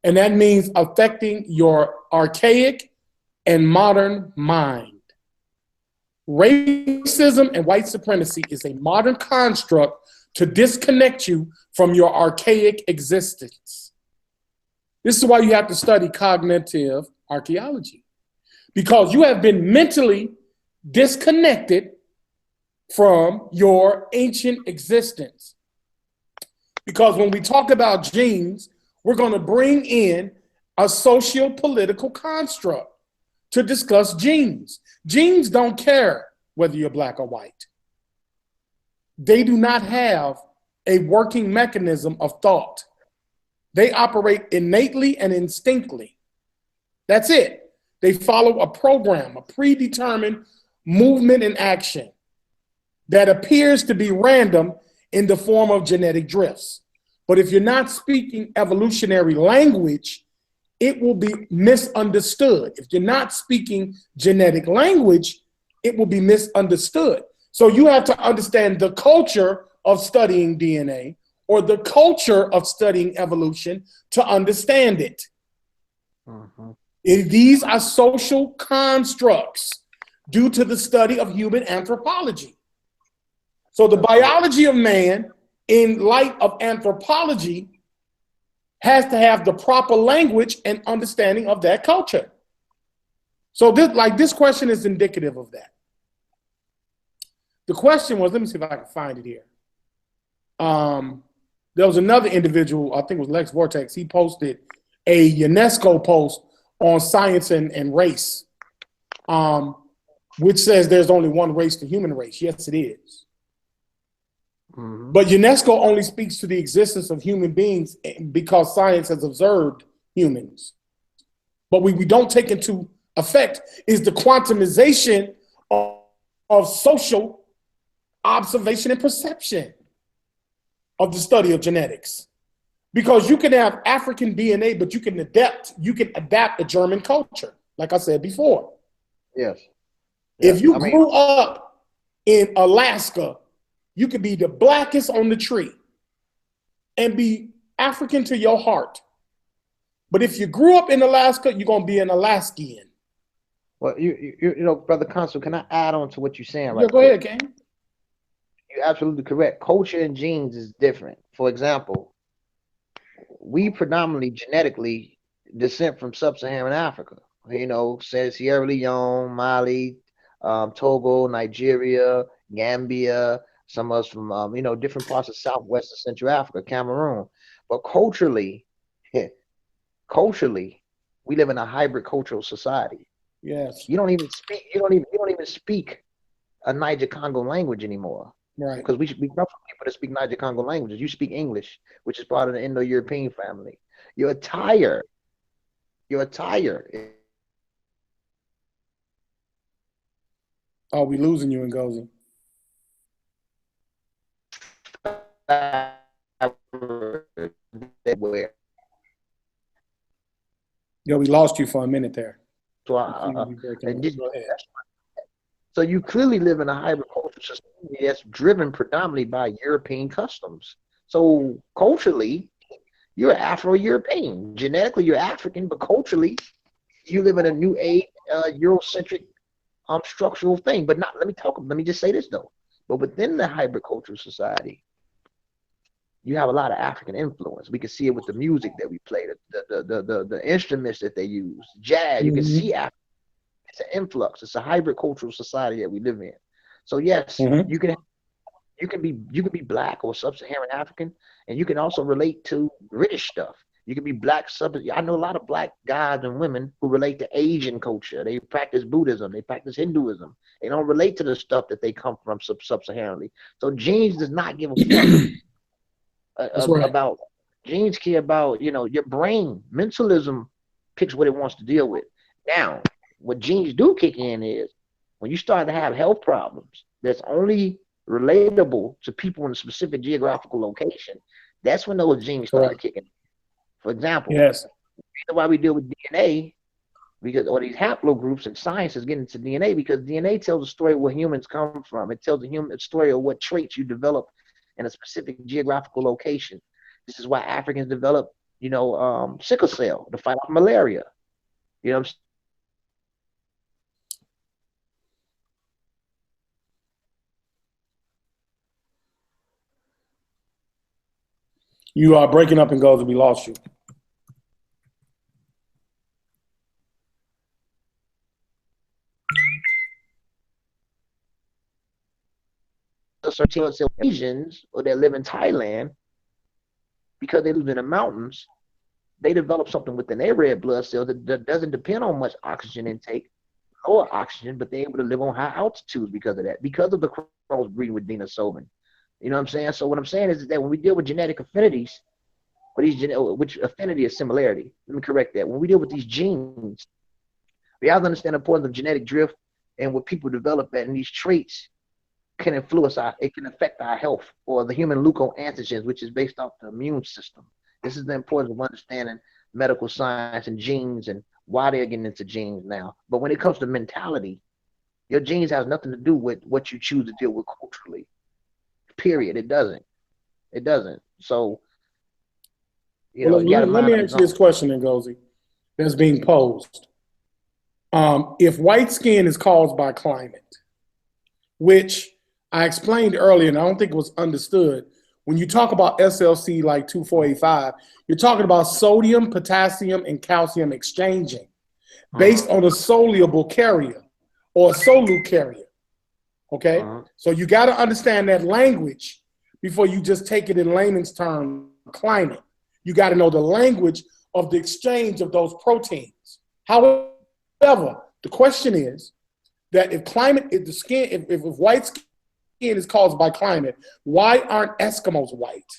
And that means affecting your archaic and modern mind. Racism and white supremacy is a modern construct to disconnect you from your archaic existence. This is why you have to study cognitive archaeology, because you have been mentally disconnected from your ancient existence. Because when we talk about genes, we're going to bring in a socio-political construct to discuss genes. Genes don't care whether you're black or white. They do not have a working mechanism of thought. They operate innately and instinctively. That's it. They follow a program, a predetermined movement and action that appears to be random in the form of genetic drifts. But if you're not speaking evolutionary language, it will be misunderstood. If you're not speaking genetic language, it will be misunderstood. So you have to understand the culture of studying DNA or the culture of studying evolution to understand it. These are social constructs due to the study of human anthropology. So the biology of man, in light of anthropology, has to have the proper language and understanding of that culture. So this question is indicative of that. The question was, let me see if I can find it here. There was another individual, I think it was Lex Vortex, he posted a UNESCO post on science and race, which says there's only one race, the human race. Yes, it is. But UNESCO only speaks to the existence of human beings because science has observed humans. But we don't take into effect is the quantumization of social observation and perception of the study of genetics. Because you can have African DNA, but you can adapt a German culture, like I said before. Yes. If you grew up in Alaska, You could be the blackest on the tree and be African to your heart. But if you grew up in Alaska, you're going to be an Alaskan. Well, you know, Brother Consul, can I add on to what you're saying right Yeah, go ahead, King. You're absolutely correct. Culture and genes is different. For example, we predominantly genetically descend from sub-Saharan Africa. You know, Sierra Leone, Mali, Togo, Nigeria, Gambia, some of us from, you know, different parts of Southwest and Central Africa, Cameroon. But culturally, culturally, we live in a hybrid cultural society. Yes. You don't even speak a Niger Congo language anymore. Right. Because we come from people that speak Niger Congo languages. You speak English, which is part of the Indo-European family. Your attire. Oh, we losing you, Ngozi. Yo, we lost you for a minute there. So you clearly live in a hybrid culture society that's driven predominantly by European customs. So culturally, you're Afro-European. Genetically, you're African, but culturally, you live in a new age, Eurocentric structural thing. But not, let me just say this though. But within the hybrid cultural society, you have a lot of African influence. We can see it with the music that we play, the instruments that they use, jazz. You can see Africa. It's an influx. It's a hybrid cultural society that we live in. So yes, you can be black or sub-Saharan African, and you can also relate to British stuff. You can be black I know a lot of black guys and women who relate to Asian culture. They practice Buddhism. They practice Hinduism. They don't relate to the stuff that they come from sub-Saharanly. So genes does not give a fuck about. Genes care about, you know, your brain. Mentalism picks what it wants to deal with. Now, what genes do kick in is when you start to have health problems that's only relatable to people in a specific geographical location, that's when those genes start kicking in. For example, the reason why we deal with DNA, because all these haplogroups and science is getting into DNA, because DNA tells a story of where humans come from. It tells a story of what traits you develop in a specific geographical location. This is why Africans develop, you know, sickle cell to fight off malaria. You know what I'm saying? You are breaking up and goes, we lost you. Certain Asians or that live in Thailand, because they live in the mountains, they develop something within their red blood cells that doesn't depend on much oxygen intake, lower oxygen, but they're able to live on high altitudes because of that, because of the crossbreeding with Denisovin. You know what I'm saying? So what I'm saying is that when we deal with genetic affinities, which affinity is similarity, let me correct that. When we deal with these genes, we have to understand the importance of genetic drift and what people develop at, and these traits can influence it can affect our health, or the human leukoantigens, which is based off the immune system. This is the importance of understanding medical science and genes and why they're getting into genes now. But when it comes to mentality, your genes has nothing to do with what you choose to deal with culturally. Period. It doesn't. So, you know, let me ask you this question, Ngozi, that's being posed. If white skin is caused by climate, which I explained earlier, and I don't think it was understood, when you talk about SLC like 2485, you're talking about sodium, potassium, and calcium exchanging based on a soluble carrier or a solute carrier. Okay? So you got to understand that language before you just take it in layman's terms, climate. You got to know the language of the exchange of those proteins. However, the question is that if white skin is caused by climate, why aren't Eskimos white?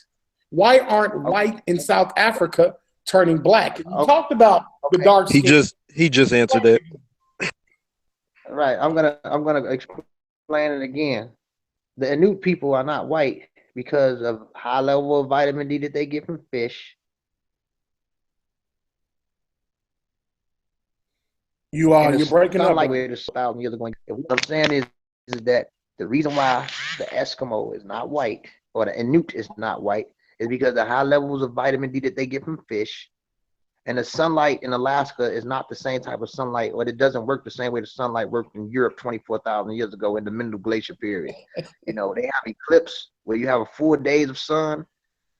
Why aren't white in South Africa turning black? You talked about the dark skin. He just answered that. Right. I'm gonna explain it again. The Inuit people are not white because of high level of vitamin D that they get from fish. You're breaking up. Like 1,000 years ago. What I'm saying is that the reason why the Eskimo is not white, or the Inuit is not white, is because the high levels of vitamin D that they get from fish, and the sunlight in Alaska is not the same type of sunlight, or it doesn't work the same way the sunlight worked in Europe 24,000 years ago in the Middle Glacier period. You know, they have eclipse where you have a 4 days of sun,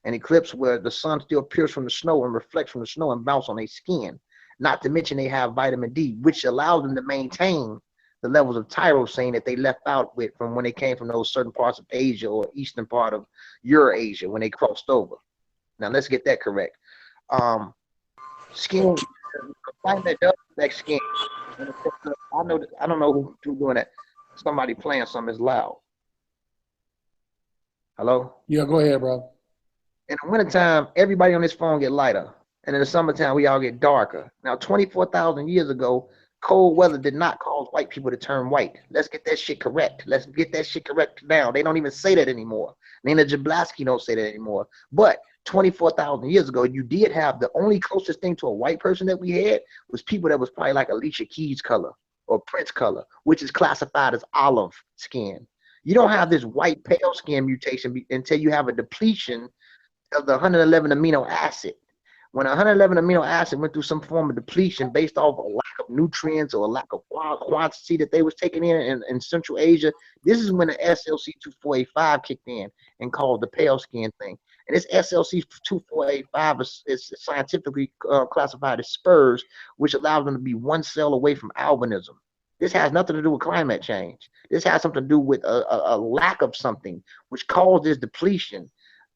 and eclipse where the sun still appears from the snow and reflects from the snow and bounce on their skin. Not to mention they have vitamin D, which allows them to maintain the levels of tyrosine that they left out with from when they came from those certain parts of Asia or eastern part of Eurasia when they crossed over. Now let's get that correct. Skin, climate does affect skin. I don't know who's doing that. Somebody playing something is loud. Hello? Yeah, go ahead, bro. In the wintertime, everybody on this phone get lighter. And in the summertime, we all get darker. Now, 24,000 years ago, cold weather did not cause white people to turn white. Let's get that shit correct. Let's get that shit correct now. They don't even say that anymore. Nina Jablonski don't say that anymore. But 24,000 years ago, you did have the only closest thing to a white person that we had was people that was probably like Alicia Keys color or Prince color, which is classified as olive skin. You don't have this white pale skin mutation until you have a depletion of the 111 amino acid. When 111 amino acid went through some form of depletion based off a lack of nutrients or a lack of quantity that they was taking in Central Asia, this is when the SLC2485 kicked in and caused the pale skin thing. And this SLC2485 is scientifically classified as spurs, which allows them to be one cell away from albinism. This has nothing to do with climate change. This has something to do with a lack of something, which caused this depletion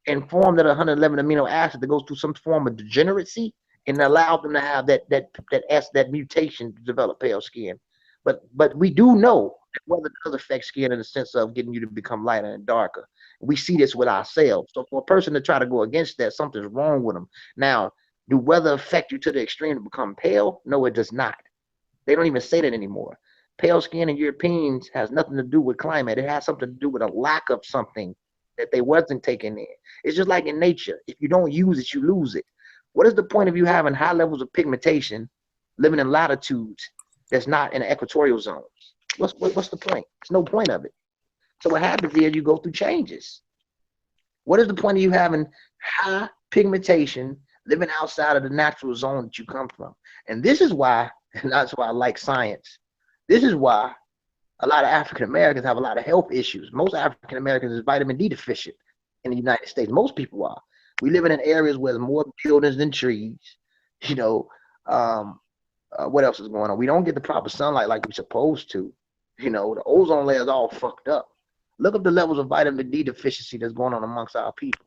and formed that 111 amino acid that goes through some form of degeneracy and allowed them to have that mutation to develop pale skin. But we do know that weather does affect skin in the sense of getting you to become lighter and darker. We see this with ourselves. So for a person to try to go against that, something's wrong with them. Now, do weather affect you to the extreme to become pale? No, it does not. They don't even say that anymore. Pale skin in Europeans has nothing to do with climate. It has something to do with a lack of something that they wasn't taking in. It's just like in nature. If you don't use it, you lose it. What is the point of you having high levels of pigmentation, living in latitudes that's not in the equatorial zones? What's the point? There's no point of it. So what happens is you go through changes. What is the point of you having high pigmentation, living outside of the natural zone that you come from? And this is why, and that's why I like science. This is why a lot of African Americans have a lot of health issues. Most African Americans is vitamin D deficient in the United States. Most people are. We live in areas where there's more buildings than trees. You know, what else is going on? We don't get the proper sunlight like we're supposed to. You know, the ozone layer is all fucked up. Look up the levels of vitamin D deficiency that's going on amongst our people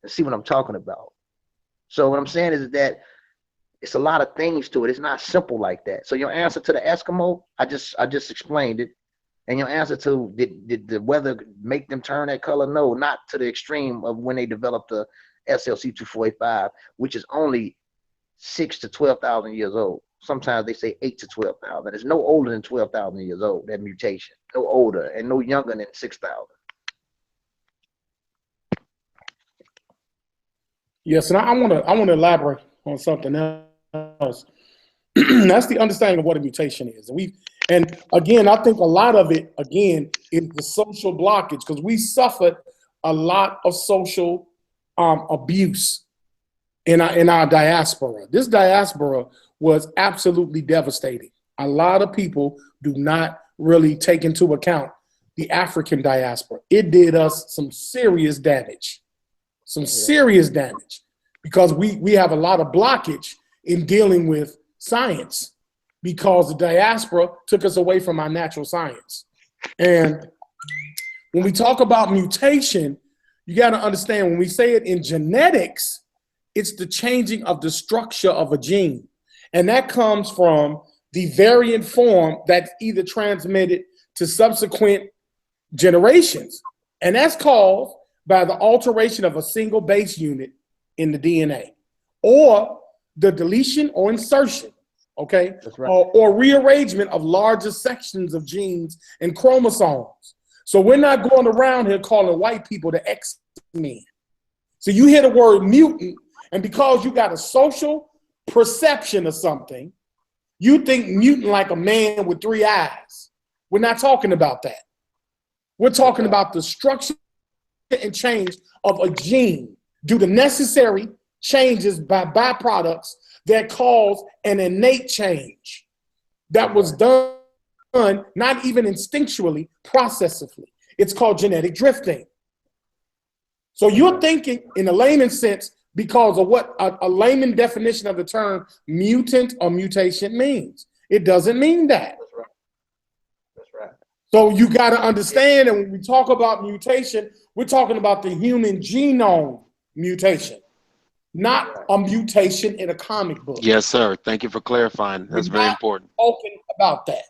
and see what I'm talking about. So what I'm saying is that it's a lot of things to it. It's not simple like that. So your answer to the Eskimo, I just explained it. And your answer to did the weather make them turn that color? No, not to the extreme of when they developed the SLC2485, which is only 6 to 12,000 years old. Sometimes they say 8 to 12,000. It's no older than 12,000 years old, that mutation. No older and no younger than 6,000. Yes, and I want to elaborate on something else. That's the understanding of what a mutation is. And again, I think a lot of it, again, is the social blockage, because we suffered a lot of social abuse in our diaspora. This diaspora was absolutely devastating. A lot of people do not really take into account the African diaspora. It did us some serious damage. Serious damage, because we have a lot of blockage in dealing with science, because the diaspora took us away from our natural science. And when we talk about mutation, you got to understand, when we say it in genetics, it's the changing of the structure of a gene. And that comes from the variant form that's either transmitted to subsequent generations. And that's caused by the alteration of a single base unit in the DNA, or the deletion or insertion, okay? That's right. Or rearrangement of larger sections of genes and chromosomes. So we're not going around here calling white people the X-Men. So you hear the word mutant, and because you got a social perception of something, you think mutant like a man with 3 eyes. We're not talking about that. We're talking about the structure and change of a gene due to necessary changes by byproducts that cause an innate change that was done not even instinctually, processively. It's called genetic drifting. So you're thinking in a layman sense because of what a layman definition of the term mutant or mutation means. It doesn't mean that. That's right. That's right. So you got to understand, and when we talk about mutation, we're talking about the human genome mutation, not a mutation in a comic book. Yes, sir. Thank you for clarifying. That's very important. Talking about that.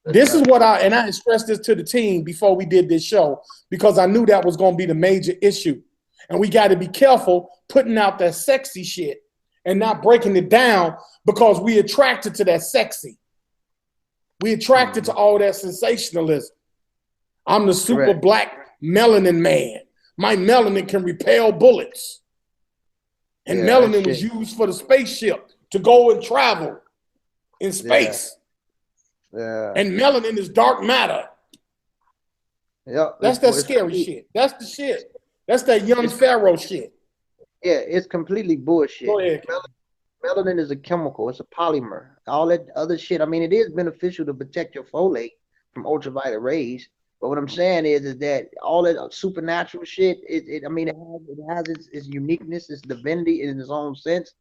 This is what I stressed this to the team before we did this show, because I knew that was going to be the major issue. And we got to be careful putting out that sexy shit and not breaking it down, because we attracted to that sexy. We attracted to all that sensationalism. I'm the super black melanin man. My melanin can repel bullets. And melanin was used for the spaceship to go and travel in space. Yeah. And melanin is dark matter. Yep. That's that scary shit. That's the shit. That's that young pharaoh shit. Yeah, it's completely bullshit. Go ahead. Melanin is a chemical. It's a polymer. All that other shit. I mean, it is beneficial to protect your folate from ultraviolet rays. But what I'm saying is that all that supernatural shit, it has its uniqueness, its divinity in its own sense.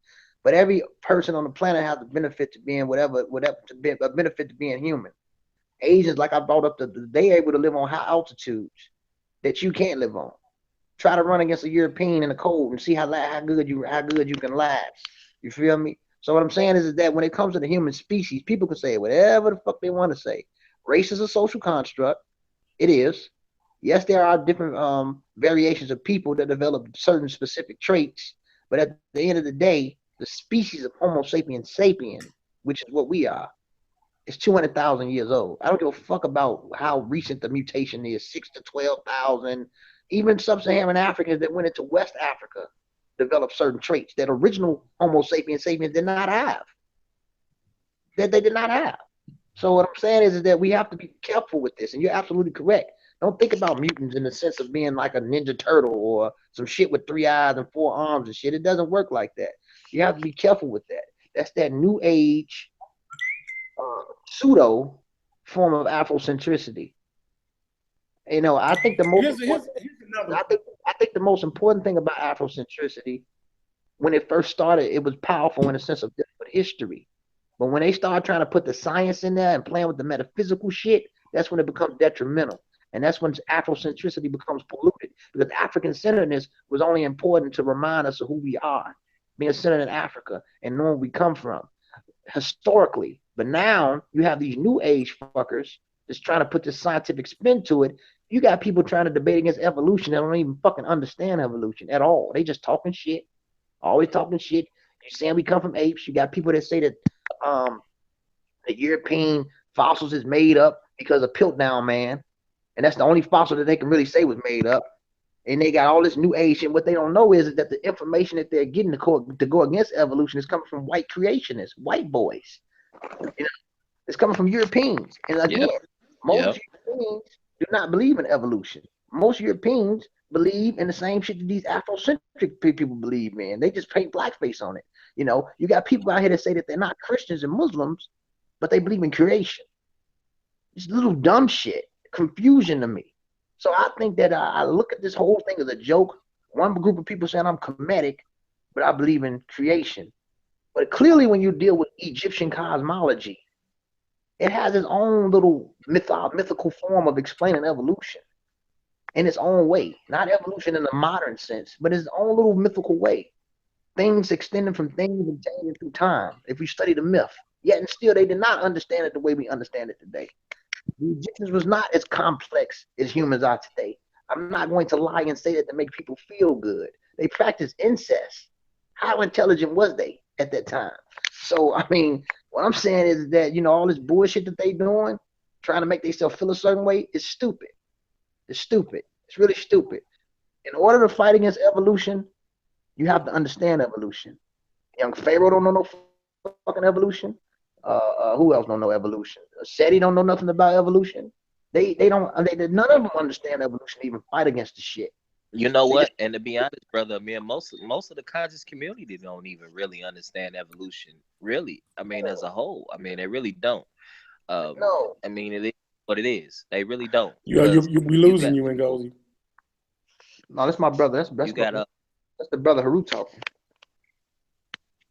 But every person on the planet has a benefit to being a benefit to being human. Asians, like I brought up, they able to live on high altitudes that you can't live on. Try to run against a European in the cold and see how good you can last. You feel me? So what I'm saying is that when it comes to the human species, people can say whatever the fuck they want to say. Race is a social construct. It is. Yes, there are different variations of people that develop certain specific traits, but at the end of the day, the species of Homo sapiens sapiens, which is what we are, is 200,000 years old. I don't give a fuck about how recent the mutation is, 6 to 12,000. Even sub-Saharan Africans that went into West Africa developed certain traits that original Homo sapiens did not have. That they did not have. So what I'm saying is that we have to be careful with this, and you're absolutely correct. Don't think about mutants in the sense of being like a Ninja Turtle or some shit with 3 eyes and 4 arms and shit. It doesn't work like that. You have to be careful with that. That's that new age pseudo form of Afrocentricity. You know, I think the most I think the most important thing about Afrocentricity, when it first started, it was powerful in a sense of history. But when they start trying to put the science in there and playing with the metaphysical shit, that's when it becomes detrimental. And that's when Afrocentricity becomes polluted, because African-centeredness was only important to remind us of who we are, being centered in Africa and knowing where we come from historically. But now you have these new age fuckers that's trying to put this scientific spin to it. You got people trying to debate against evolution that don't even fucking understand evolution at all. They just talking shit, always talking shit. You're saying we come from apes. You got people that say that the European fossils is made up because of Piltdown Man, and that's the only fossil that they can really say was made up. And they got all this new age, and what they don't know is that the information that they're getting to go against evolution is coming from white creationists, white boys. You know, it's coming from Europeans. And again, most Europeans do not believe in evolution. Most Europeans believe in the same shit that these Afrocentric people believe in. They just paint blackface on it. You know, you got people out here that say that they're not Christians and Muslims, but they believe in creation. It's little dumb shit, confusion to me. So I think that I look at this whole thing as a joke. One group of people saying I'm comedic, but I believe in creation. But clearly when you deal with Egyptian cosmology, it has its own little mythical form of explaining evolution in its own way. Not evolution in the modern sense, but its own little mythical way. Things extending from things and changing through time. If we study the myth, yet and still they did not understand it the way we understand it today. The Egyptians was not as complex as humans are today. I'm not going to lie and say that to make people feel good. They practiced incest. How intelligent was they at that time? So, I mean, what I'm saying is that, you know, all this bullshit that they doing, trying to make themselves feel a certain way, is stupid. It's stupid. It's really stupid. In order to fight against evolution, you have to understand evolution. Young Pharaoh don't know no fucking evolution. Who else don't know evolution? SETI don't know nothing about evolution. They don't. None of them understand evolution. Even fight against the shit. You know what? And to be honest, brother, I mean, most of the conscious community don't even really understand evolution. Really, I mean, as a whole, I mean, they really don't. No. I mean, it is what it is. They really don't. We losing you, Ngozi. No, that's my brother. That's the brother Haru talking.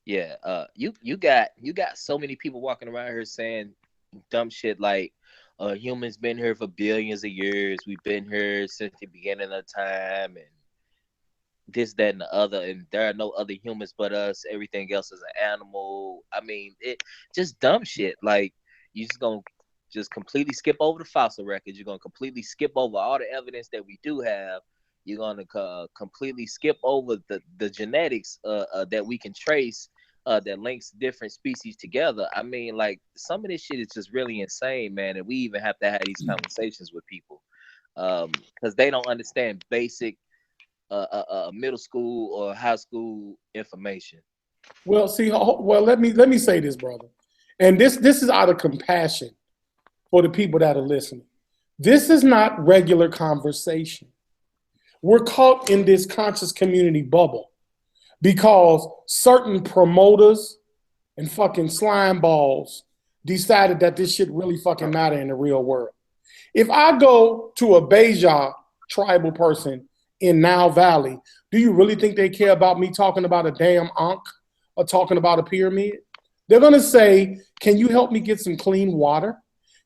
Yeah. You got so many people walking around here saying dumb shit like, humans been here for billions of years. We've been here since the beginning of time, and this, that, and the other. And there are no other humans but us. Everything else is an animal. I mean, it just dumb shit. Like, you just gonna just completely skip over the fossil records. You're gonna completely skip over all the evidence that we do have. You're gonna completely skip over the genetics that we can trace. That links different species together. I mean, like, some of this shit is just really insane, man. And we even have to have these conversations with people because they don't understand basic middle school or high school information. Well, see, let me say this, brother, and this is out of compassion for the people that are listening. This is not regular conversation. We're caught in this conscious community bubble because certain promoters and fucking slime balls decided that this shit really fucking matter in the real world. If I go to a Beja tribal person in Nile Valley, do you really think they care about me talking about a damn Ankh or talking about a pyramid? They're gonna say, can you help me get some clean water?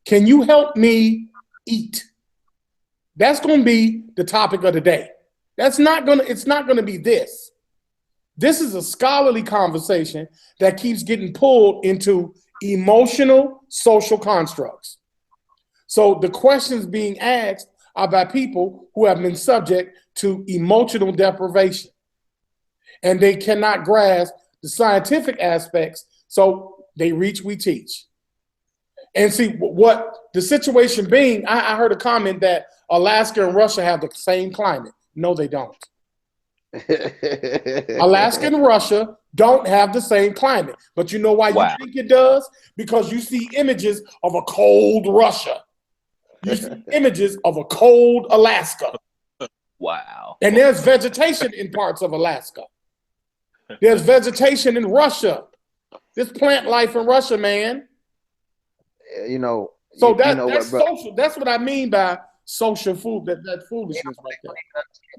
Can you help me eat? That's gonna be the topic of the day. It's not gonna be this. This is a scholarly conversation that keeps getting pulled into emotional social constructs. So the questions being asked are by people who have been subject to emotional deprivation, and they cannot grasp the scientific aspects, so they reach, we teach. And see, what the situation being, I heard a comment that Alaska and Russia have the same climate. No, they don't. Alaska and Russia don't have the same climate. But you know why you think it does? Because you see images of a cold Russia. You see images of a cold Alaska. Wow. And there's vegetation in parts of Alaska. There's vegetation in Russia. There's plant life in Russia, man. You know. So that's social. That's what I mean by social food. That foolishness right there.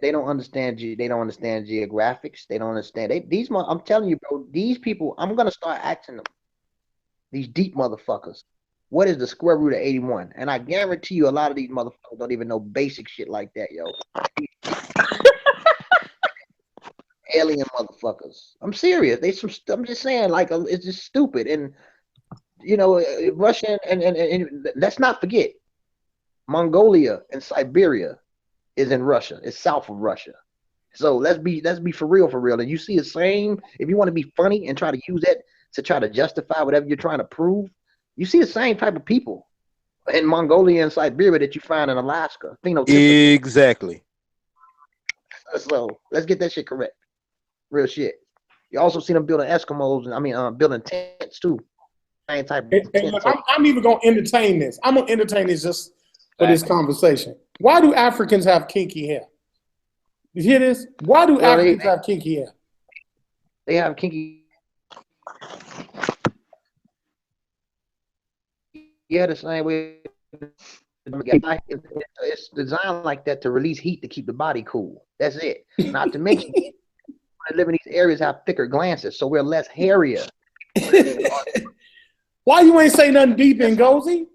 They don't understand. They don't understand geographics. They don't understand. I'm telling you, bro. These people. I'm gonna start asking them. These deep motherfuckers. What is the square root of 81? And I guarantee you, a lot of these motherfuckers don't even know basic shit like that, yo. Alien motherfuckers. I'm serious. I'm just saying, like, it's just stupid. And you know, Russia and let's not forget, Mongolia and Siberia is in Russia. It's south of Russia. So let's be for real. And you see the same. If you want to be funny and try to use that to try to justify whatever you're trying to prove, you see the same type of people in Mongolia and Siberia that you find in Alaska. Exactly. So let's get that shit correct. Real shit. You also see them building Eskimos and building tents too. Same type of and look, I'm even gonna entertain this. I'm gonna entertain this just for this conversation. Why do Africans have kinky hair? You hear this? Why do Africans have kinky hair? They have kinky. Yeah, the same way. It's designed like that to release heat to keep the body cool. That's it. Not to mention, live in these areas have thicker glances, so we're less hairier. Why you ain't say nothing deep, Ngozi?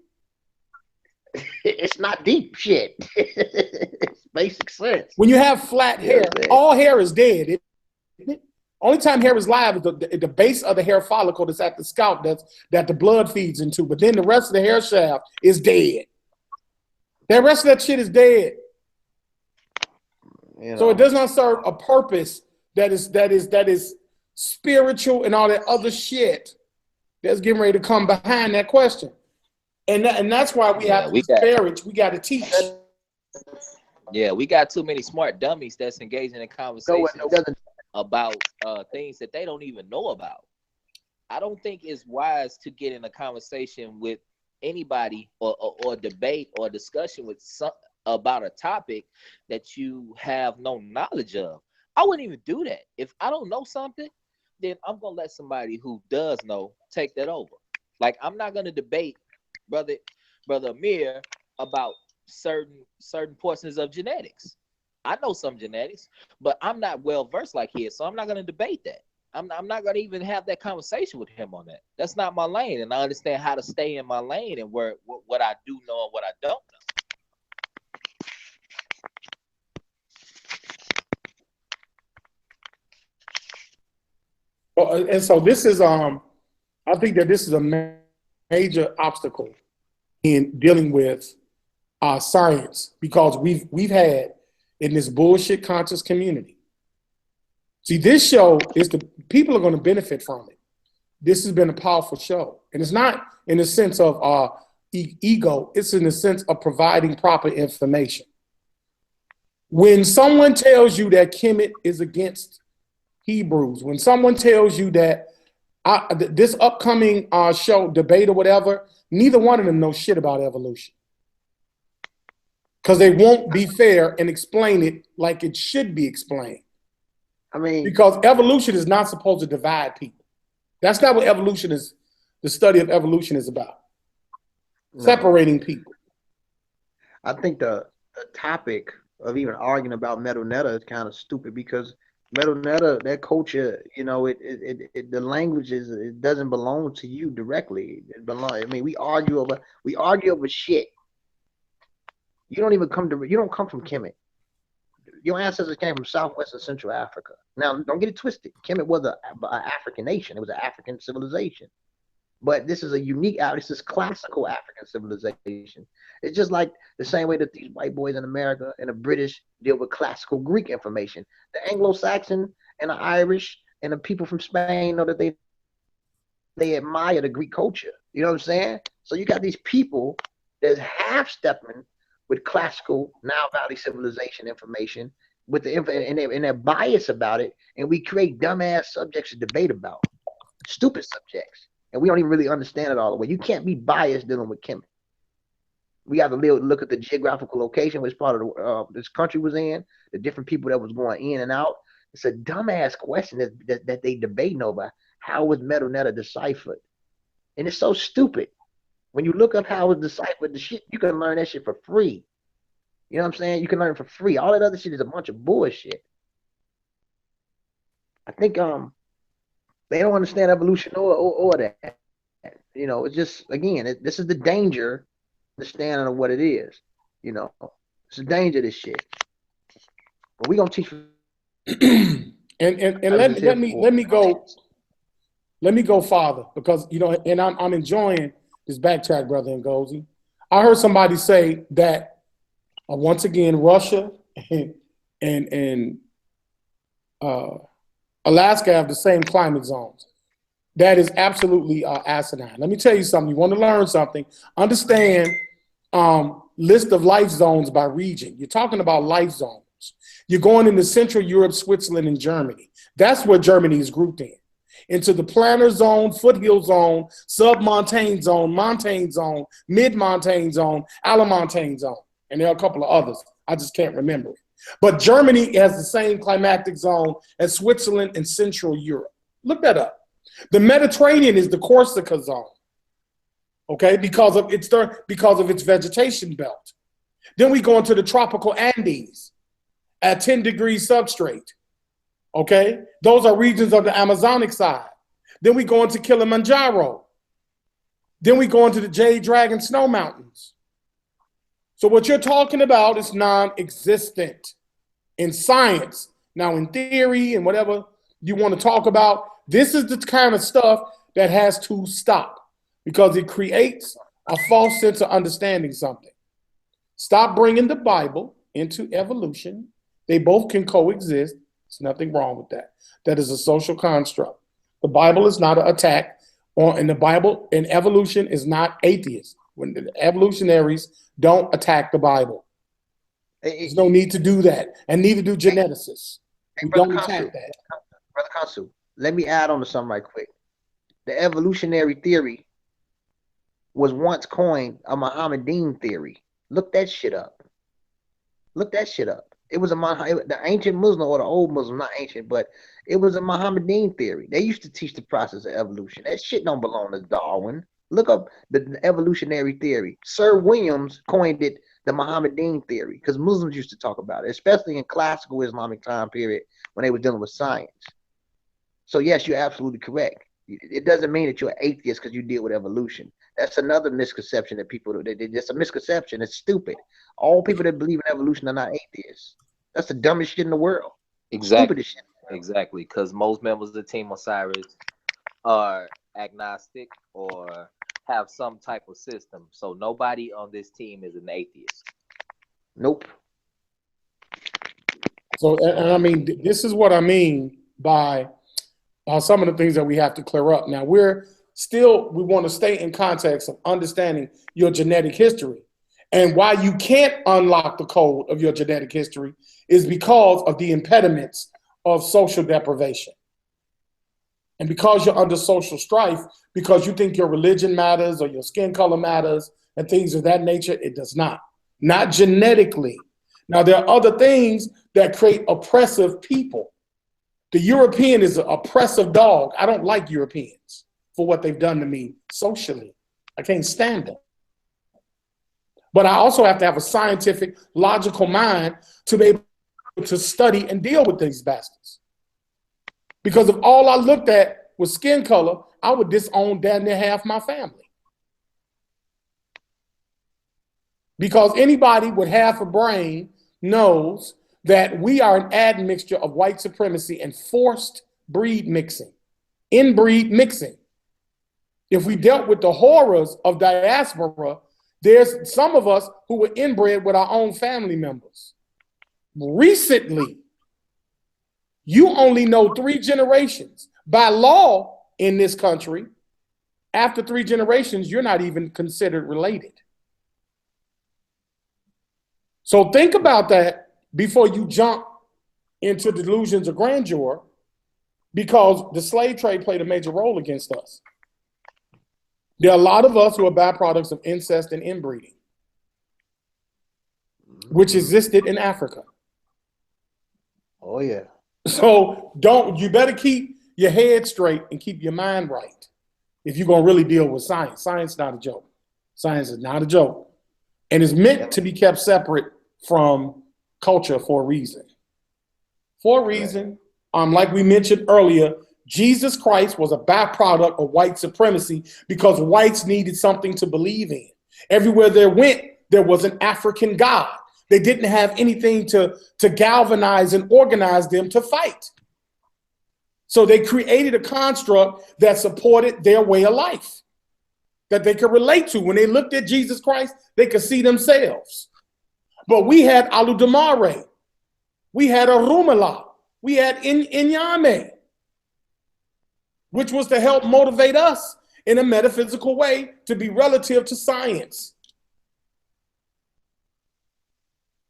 It's not deep shit. It's basic sense. When you have flat hair, all hair is dead. Isn't it? Only time hair is live is the base of the hair follicle that's at the scalp that the blood feeds into. But then the rest of the hair shaft is dead. The rest of that shit is dead. You know. So it does not serve a purpose that is spiritual and all that other shit that's getting ready to come behind that question. And that's why we have to disparage. We got to teach. Yeah, we got too many smart dummies that's engaging in conversations about things that they don't even know about. I don't think it's wise to get in a conversation with anybody or debate or discussion with some about a topic that you have no knowledge of. I wouldn't even do that. If I don't know something, then I'm gonna let somebody who does know take that over. Like, I'm not gonna debate brother Amir about certain portions of genetics. I know some genetics, but I'm not well versed like he is, so I'm not gonna debate that. I'm not gonna even have that conversation with him on that. That's not my lane, and I understand how to stay in my lane and what I do know and what I don't know. Well, and so this is I think that this is a major obstacle in dealing with science, because we've had in this bullshit conscious community. See, this show is the people are going to benefit from it. This has been a powerful show, and it's not in the sense of ego. It's in the sense of providing proper information. When someone tells you that Kemet is against Hebrews, when someone tells you that this upcoming show, debate or whatever, neither one of them knows shit about evolution. Because they won't be fair and explain it like it should be explained. I mean, because evolution is not supposed to divide people. That's not what evolution is. The study of evolution is about. No. Separating people. I think the topic of even arguing about Metal Netta is kind of stupid, because Metal Netta, that culture, you know, the language it doesn't belong to you directly. It belong. I mean, we argue over shit. You don't come from Kemet. Your ancestors came from Southwest and Central Africa. Now, don't get it twisted. Kemet was an African nation. It was an African civilization. But this is a unique this is classical African civilization. It's just like the same way that these white boys in America and the British deal with classical Greek information. The Anglo-Saxon and the Irish and the people from Spain know that they admire the Greek culture. You know what I'm saying? So you got these people that's half-stepping with classical Nile Valley civilization information, with and they're biased about it, and we create dumbass subjects to debate about, stupid subjects, and we don't even really understand it all the way. You can't be biased dealing with Kemet. We got to look at the geographical location, which part of this country was in, the different people that was going in and out. It's a dumbass question that they debating over. How was Metal Netta deciphered? And it's so stupid. When you look up how it's deciphered, the shit, you can learn that shit for free. You know what I'm saying? You can learn it for free. All that other shit is a bunch of bullshit. I think they don't understand evolution or that. You know, it's just, again, this is the danger, understanding of what it is. You know, it's the danger of this shit. But we're gonna teach. and let me go farther, because you know, and I'm enjoying this backtrack, brother Ngozi. I heard somebody say that once again, Russia and Alaska have the same climate zones. That is absolutely asinine. Let me tell you something. You want to learn something? Understand list of life zones by region. You're talking about life zones. You're going into Central Europe, Switzerland, and Germany. That's where Germany is grouped in. Into the planar zone, foothill zone, submontane zone, montane zone, mid-montane zone, alamontane zone. And there are a couple of others. I just can't remember it. But Germany has the same climatic zone as Switzerland and Central Europe. Look that up. The Mediterranean is the Corsica zone, okay, because of its vegetation belt. Then we go into the tropical Andes at 10 degrees substrate, okay? Those are regions of the Amazonic side. Then we go into Kilimanjaro. Then we go into the Jade Dragon Snow Mountains. So what you're talking about is non-existent in science. Now, in theory and whatever you want to talk about, this is the kind of stuff that has to stop, because it creates a false sense of understanding something. Stop bringing the Bible into evolution. They both can coexist. There's nothing wrong with that. That is a social construct. The Bible is not an attack on, the Bible and evolution is not atheist. When the evolutionaries don't attack the Bible. There's no need to do that. And neither do geneticists. We don't attack that. Brother Kansu, let me add on to something right quick. The evolutionary theory was once coined a Mohammedan theory. Look that shit up. Look that shit up. It was the ancient Muslim or the old Muslim, not ancient, but it was a Mohammedan theory. They used to teach the process of evolution. That shit don't belong to Darwin. Look up the evolutionary theory. Sir Williams coined it the Mohammedan theory because Muslims used to talk about it, especially in classical Islamic time period when they were dealing with science. So yes, you're absolutely correct. It doesn't mean that you're an atheist because you deal with evolution. That's another misconception that people, it's a misconception. It's stupid. All people that believe in evolution are not atheists. That's the dumbest shit in the world. Exactly. Stupidest shit. Exactly. Because most members of the Team Osiris are agnostic or have some type of system. So nobody on this team is an atheist. Nope. So, and I mean, this is what I mean by some of the things that we have to clear up. Now, we want to stay in context of understanding your genetic history. And why you can't unlock the code of your genetic history is because of the impediments of social deprivation. And because you're under social strife, because you think your religion matters or your skin color matters and things of that nature, it does not. Not genetically. Now, there are other things that create oppressive people. The European is an oppressive dog. I don't like Europeans for what they've done to me socially. I can't stand them. But I also have to have a scientific, logical mind to be able to study and deal with these bastards. Because if all I looked at was skin color, I would disown damn near half my family. Because anybody with half a brain knows that we are an admixture of white supremacy and forced breed mixing, inbreed mixing. If we dealt with the horrors of diaspora, there's some of us who were inbred with our own family members. Recently, you only know 3 generations. By law in this country, after 3 generations, you're not even considered related. So think about that before you jump into delusions of grandeur, because the slave trade played a major role against us. There are a lot of us who are byproducts of incest and inbreeding, which existed in Africa. Oh, yeah. So you better keep your head straight and keep your mind right if you're going to really deal with science. Science is not a joke. Science is not a joke. And it's meant to be kept separate from culture for a reason. For a reason, like we mentioned earlier, Jesus Christ was a byproduct of white supremacy because whites needed something to believe in. Everywhere they went, there was an African God. They didn't have anything to galvanize and organize them to fight. So they created a construct that supported their way of life, that they could relate to. When they looked at Jesus Christ, they could see themselves. But we had Aludamare, we had Arumala, we had Inyame, which was to help motivate us in a metaphysical way to be relative to science.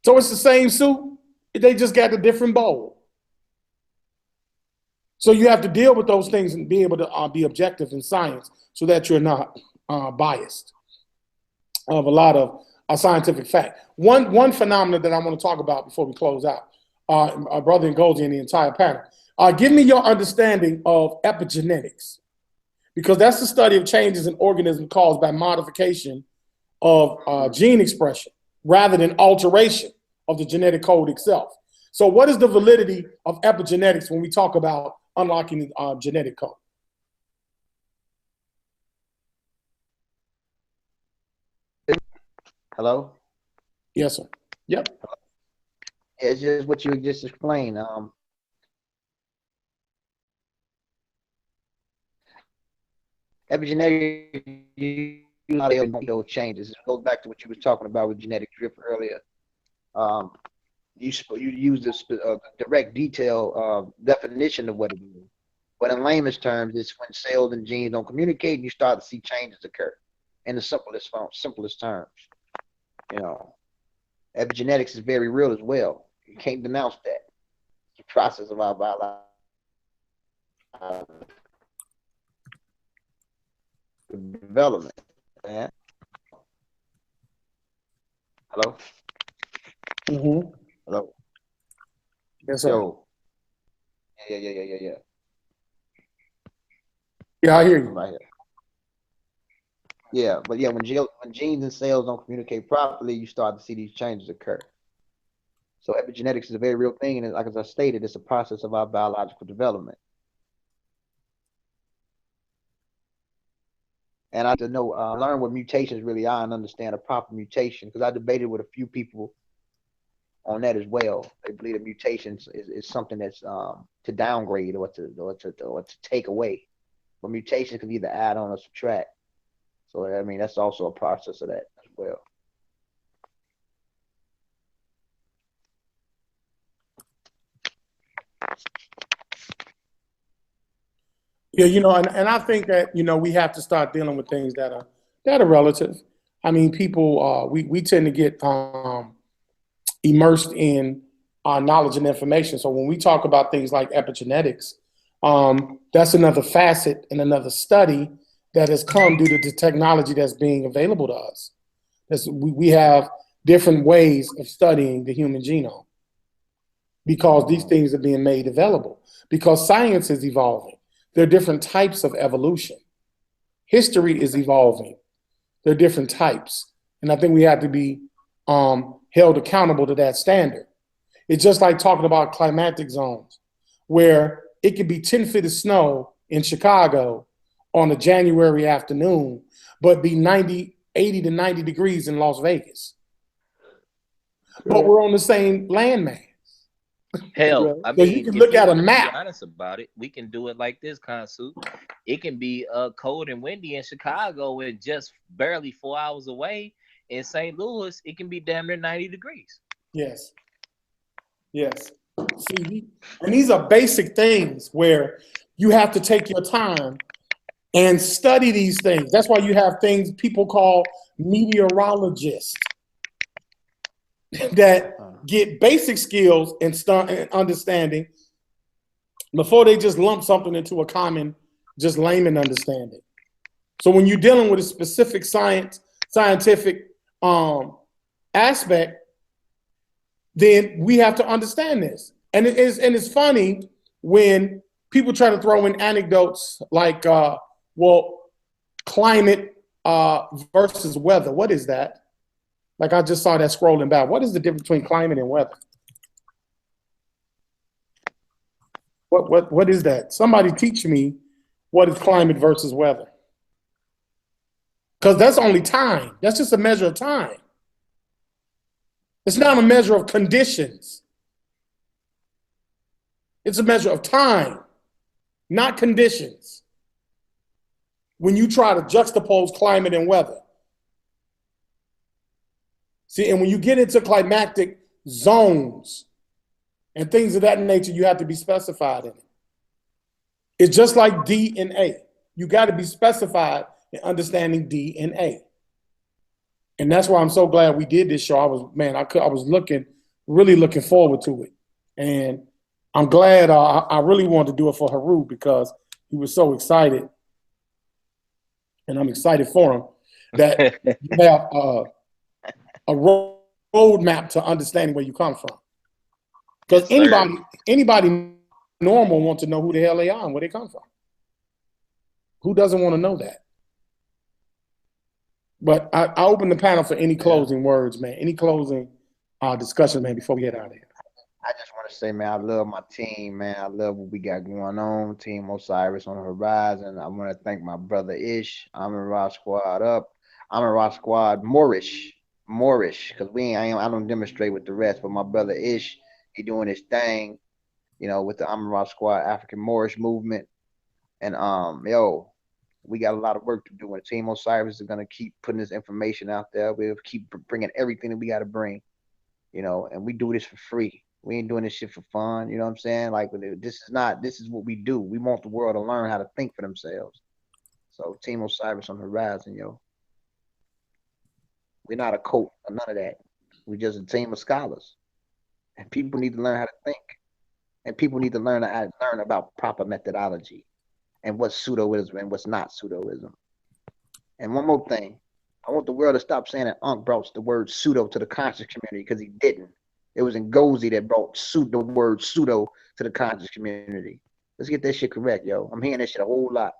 So it's the same soup, they just got a different bowl. So you have to deal with those things and be able to be objective in science so that you're not biased of a lot of scientific fact. One phenomenon that I want to talk about before we close out, our brother Ngozi and the entire panel, give me your understanding of epigenetics, because that's the study of changes in organisms caused by modification of gene expression rather than alteration of the genetic code itself. So what is the validity of epigenetics when we talk about unlocking the genetic code? Hello? Yes, sir. Yep. It's just what you just explained. Epigenetic, changes. It goes back to what you were talking about with genetic drift earlier. You use this direct detail definition of what it is. But in layman's terms, it's when cells and genes don't communicate and you start to see changes occur in the simplest terms. You know, epigenetics is very real as well. You can't denounce that. It's a process of our biology. Development. Man. Hello? Mm-hmm. Hello? Yes, sir. Yo. Yeah. Yeah, I hear I'm you. right here. Yeah, but yeah, when genes and cells don't communicate properly, you start to see these changes occur. So epigenetics is a very real thing, and like as I stated, it's a process of our biological development. And I had to know, learn what mutations really are and understand a proper mutation, because I debated with a few people on that as well. They believe that mutations is something that's to downgrade or to take away, but mutations can either add on or subtract. So I mean, that's also a process of that as well. Yeah, and I think that we have to start dealing with things that are relative. I mean, people we tend to get immersed in knowledge and information. So when we talk about things like epigenetics, that's another facet and another study that has come due to the technology that's being available to us. We have different ways of studying the human genome because these things are being made available, because science is evolving. There are different types of evolution. History is evolving. There are different types. And I think we have to be held accountable to that standard. It's just like talking about climatic zones, where it could be 10 feet of snow in Chicago on a January afternoon, but be 80 to 90 degrees in Las Vegas. But we're on the same landmass. Hell, I So you mean, can if look you at a want to be map. honest about it, we can do it like this, Kansu. It can be cold and windy in Chicago and just barely 4 hours away. In St. Louis, it can be damn near 90 degrees. Yes. See, and these are basic things where you have to take your time and study these things. That's why you have things people call meteorologists that get basic skills and understanding before they just lump something into a common, just layman understanding. So when you're dealing with a specific scientific aspect, then we have to understand this. And it's funny when people try to throw in anecdotes like, climate versus weather. What is that? Like I just saw that scrolling back. What is the difference between climate and weather? What is that? Somebody teach me what is climate versus weather. Because that's only time. That's just a measure of time. It's not a measure of conditions. It's a measure of time, not conditions. When you try to juxtapose climate and weather. See, and when you get into climatic zones and things of that nature, you have to be specified in it. It's just like DNA. You got to be specified in understanding DNA. And that's why I'm so glad we did this show. I was really looking forward to it. And I'm glad I really wanted to do it for Haru because he was so excited. And I'm excited for him that you have a roadmap to understanding where you come from. Because anybody normal wants to know who the hell they are and where they come from. Who doesn't want to know that? But I open the panel for any closing words, man. Any closing discussion, man, before we get out of here. I just want to say, man, I love my team, man. I love what we got going on. Team Osiris on the horizon. I want to thank my brother Ish. I'm in Rock Squad up. I'm in Rock Squad Moorish, because I don't demonstrate with the rest. But my brother Ish, he doing his thing, with the Amarat Squad African Moorish movement. And we got a lot of work to do. And Team Osiris is gonna keep putting this information out there. We'll keep bringing everything that we got to bring, and we do this for free. We ain't doing this shit for fun. You know what I'm saying? Like, this is what we do. We want the world to learn how to think for themselves. So Team Osiris on the horizon, yo. We're not a cult or none of that. We're just a team of scholars. And people need to learn how to think. And people need to learn about proper methodology and what's pseudoism and what's not pseudoism. And one more thing, I want the world to stop saying that Unc brought the word pseudo to the conscious community, because he didn't. It was Ngozi that brought the word pseudo to the conscious community. Let's get that shit correct, yo. I'm hearing that shit a whole lot.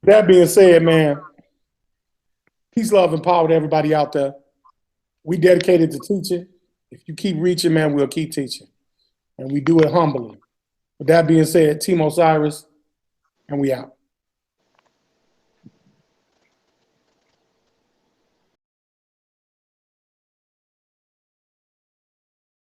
That being said, man, peace, love, and power to everybody out there. We dedicated to teaching. If you keep reaching, man, we'll keep teaching. And we do it humbly. With that being said, Team Osiris, and we out.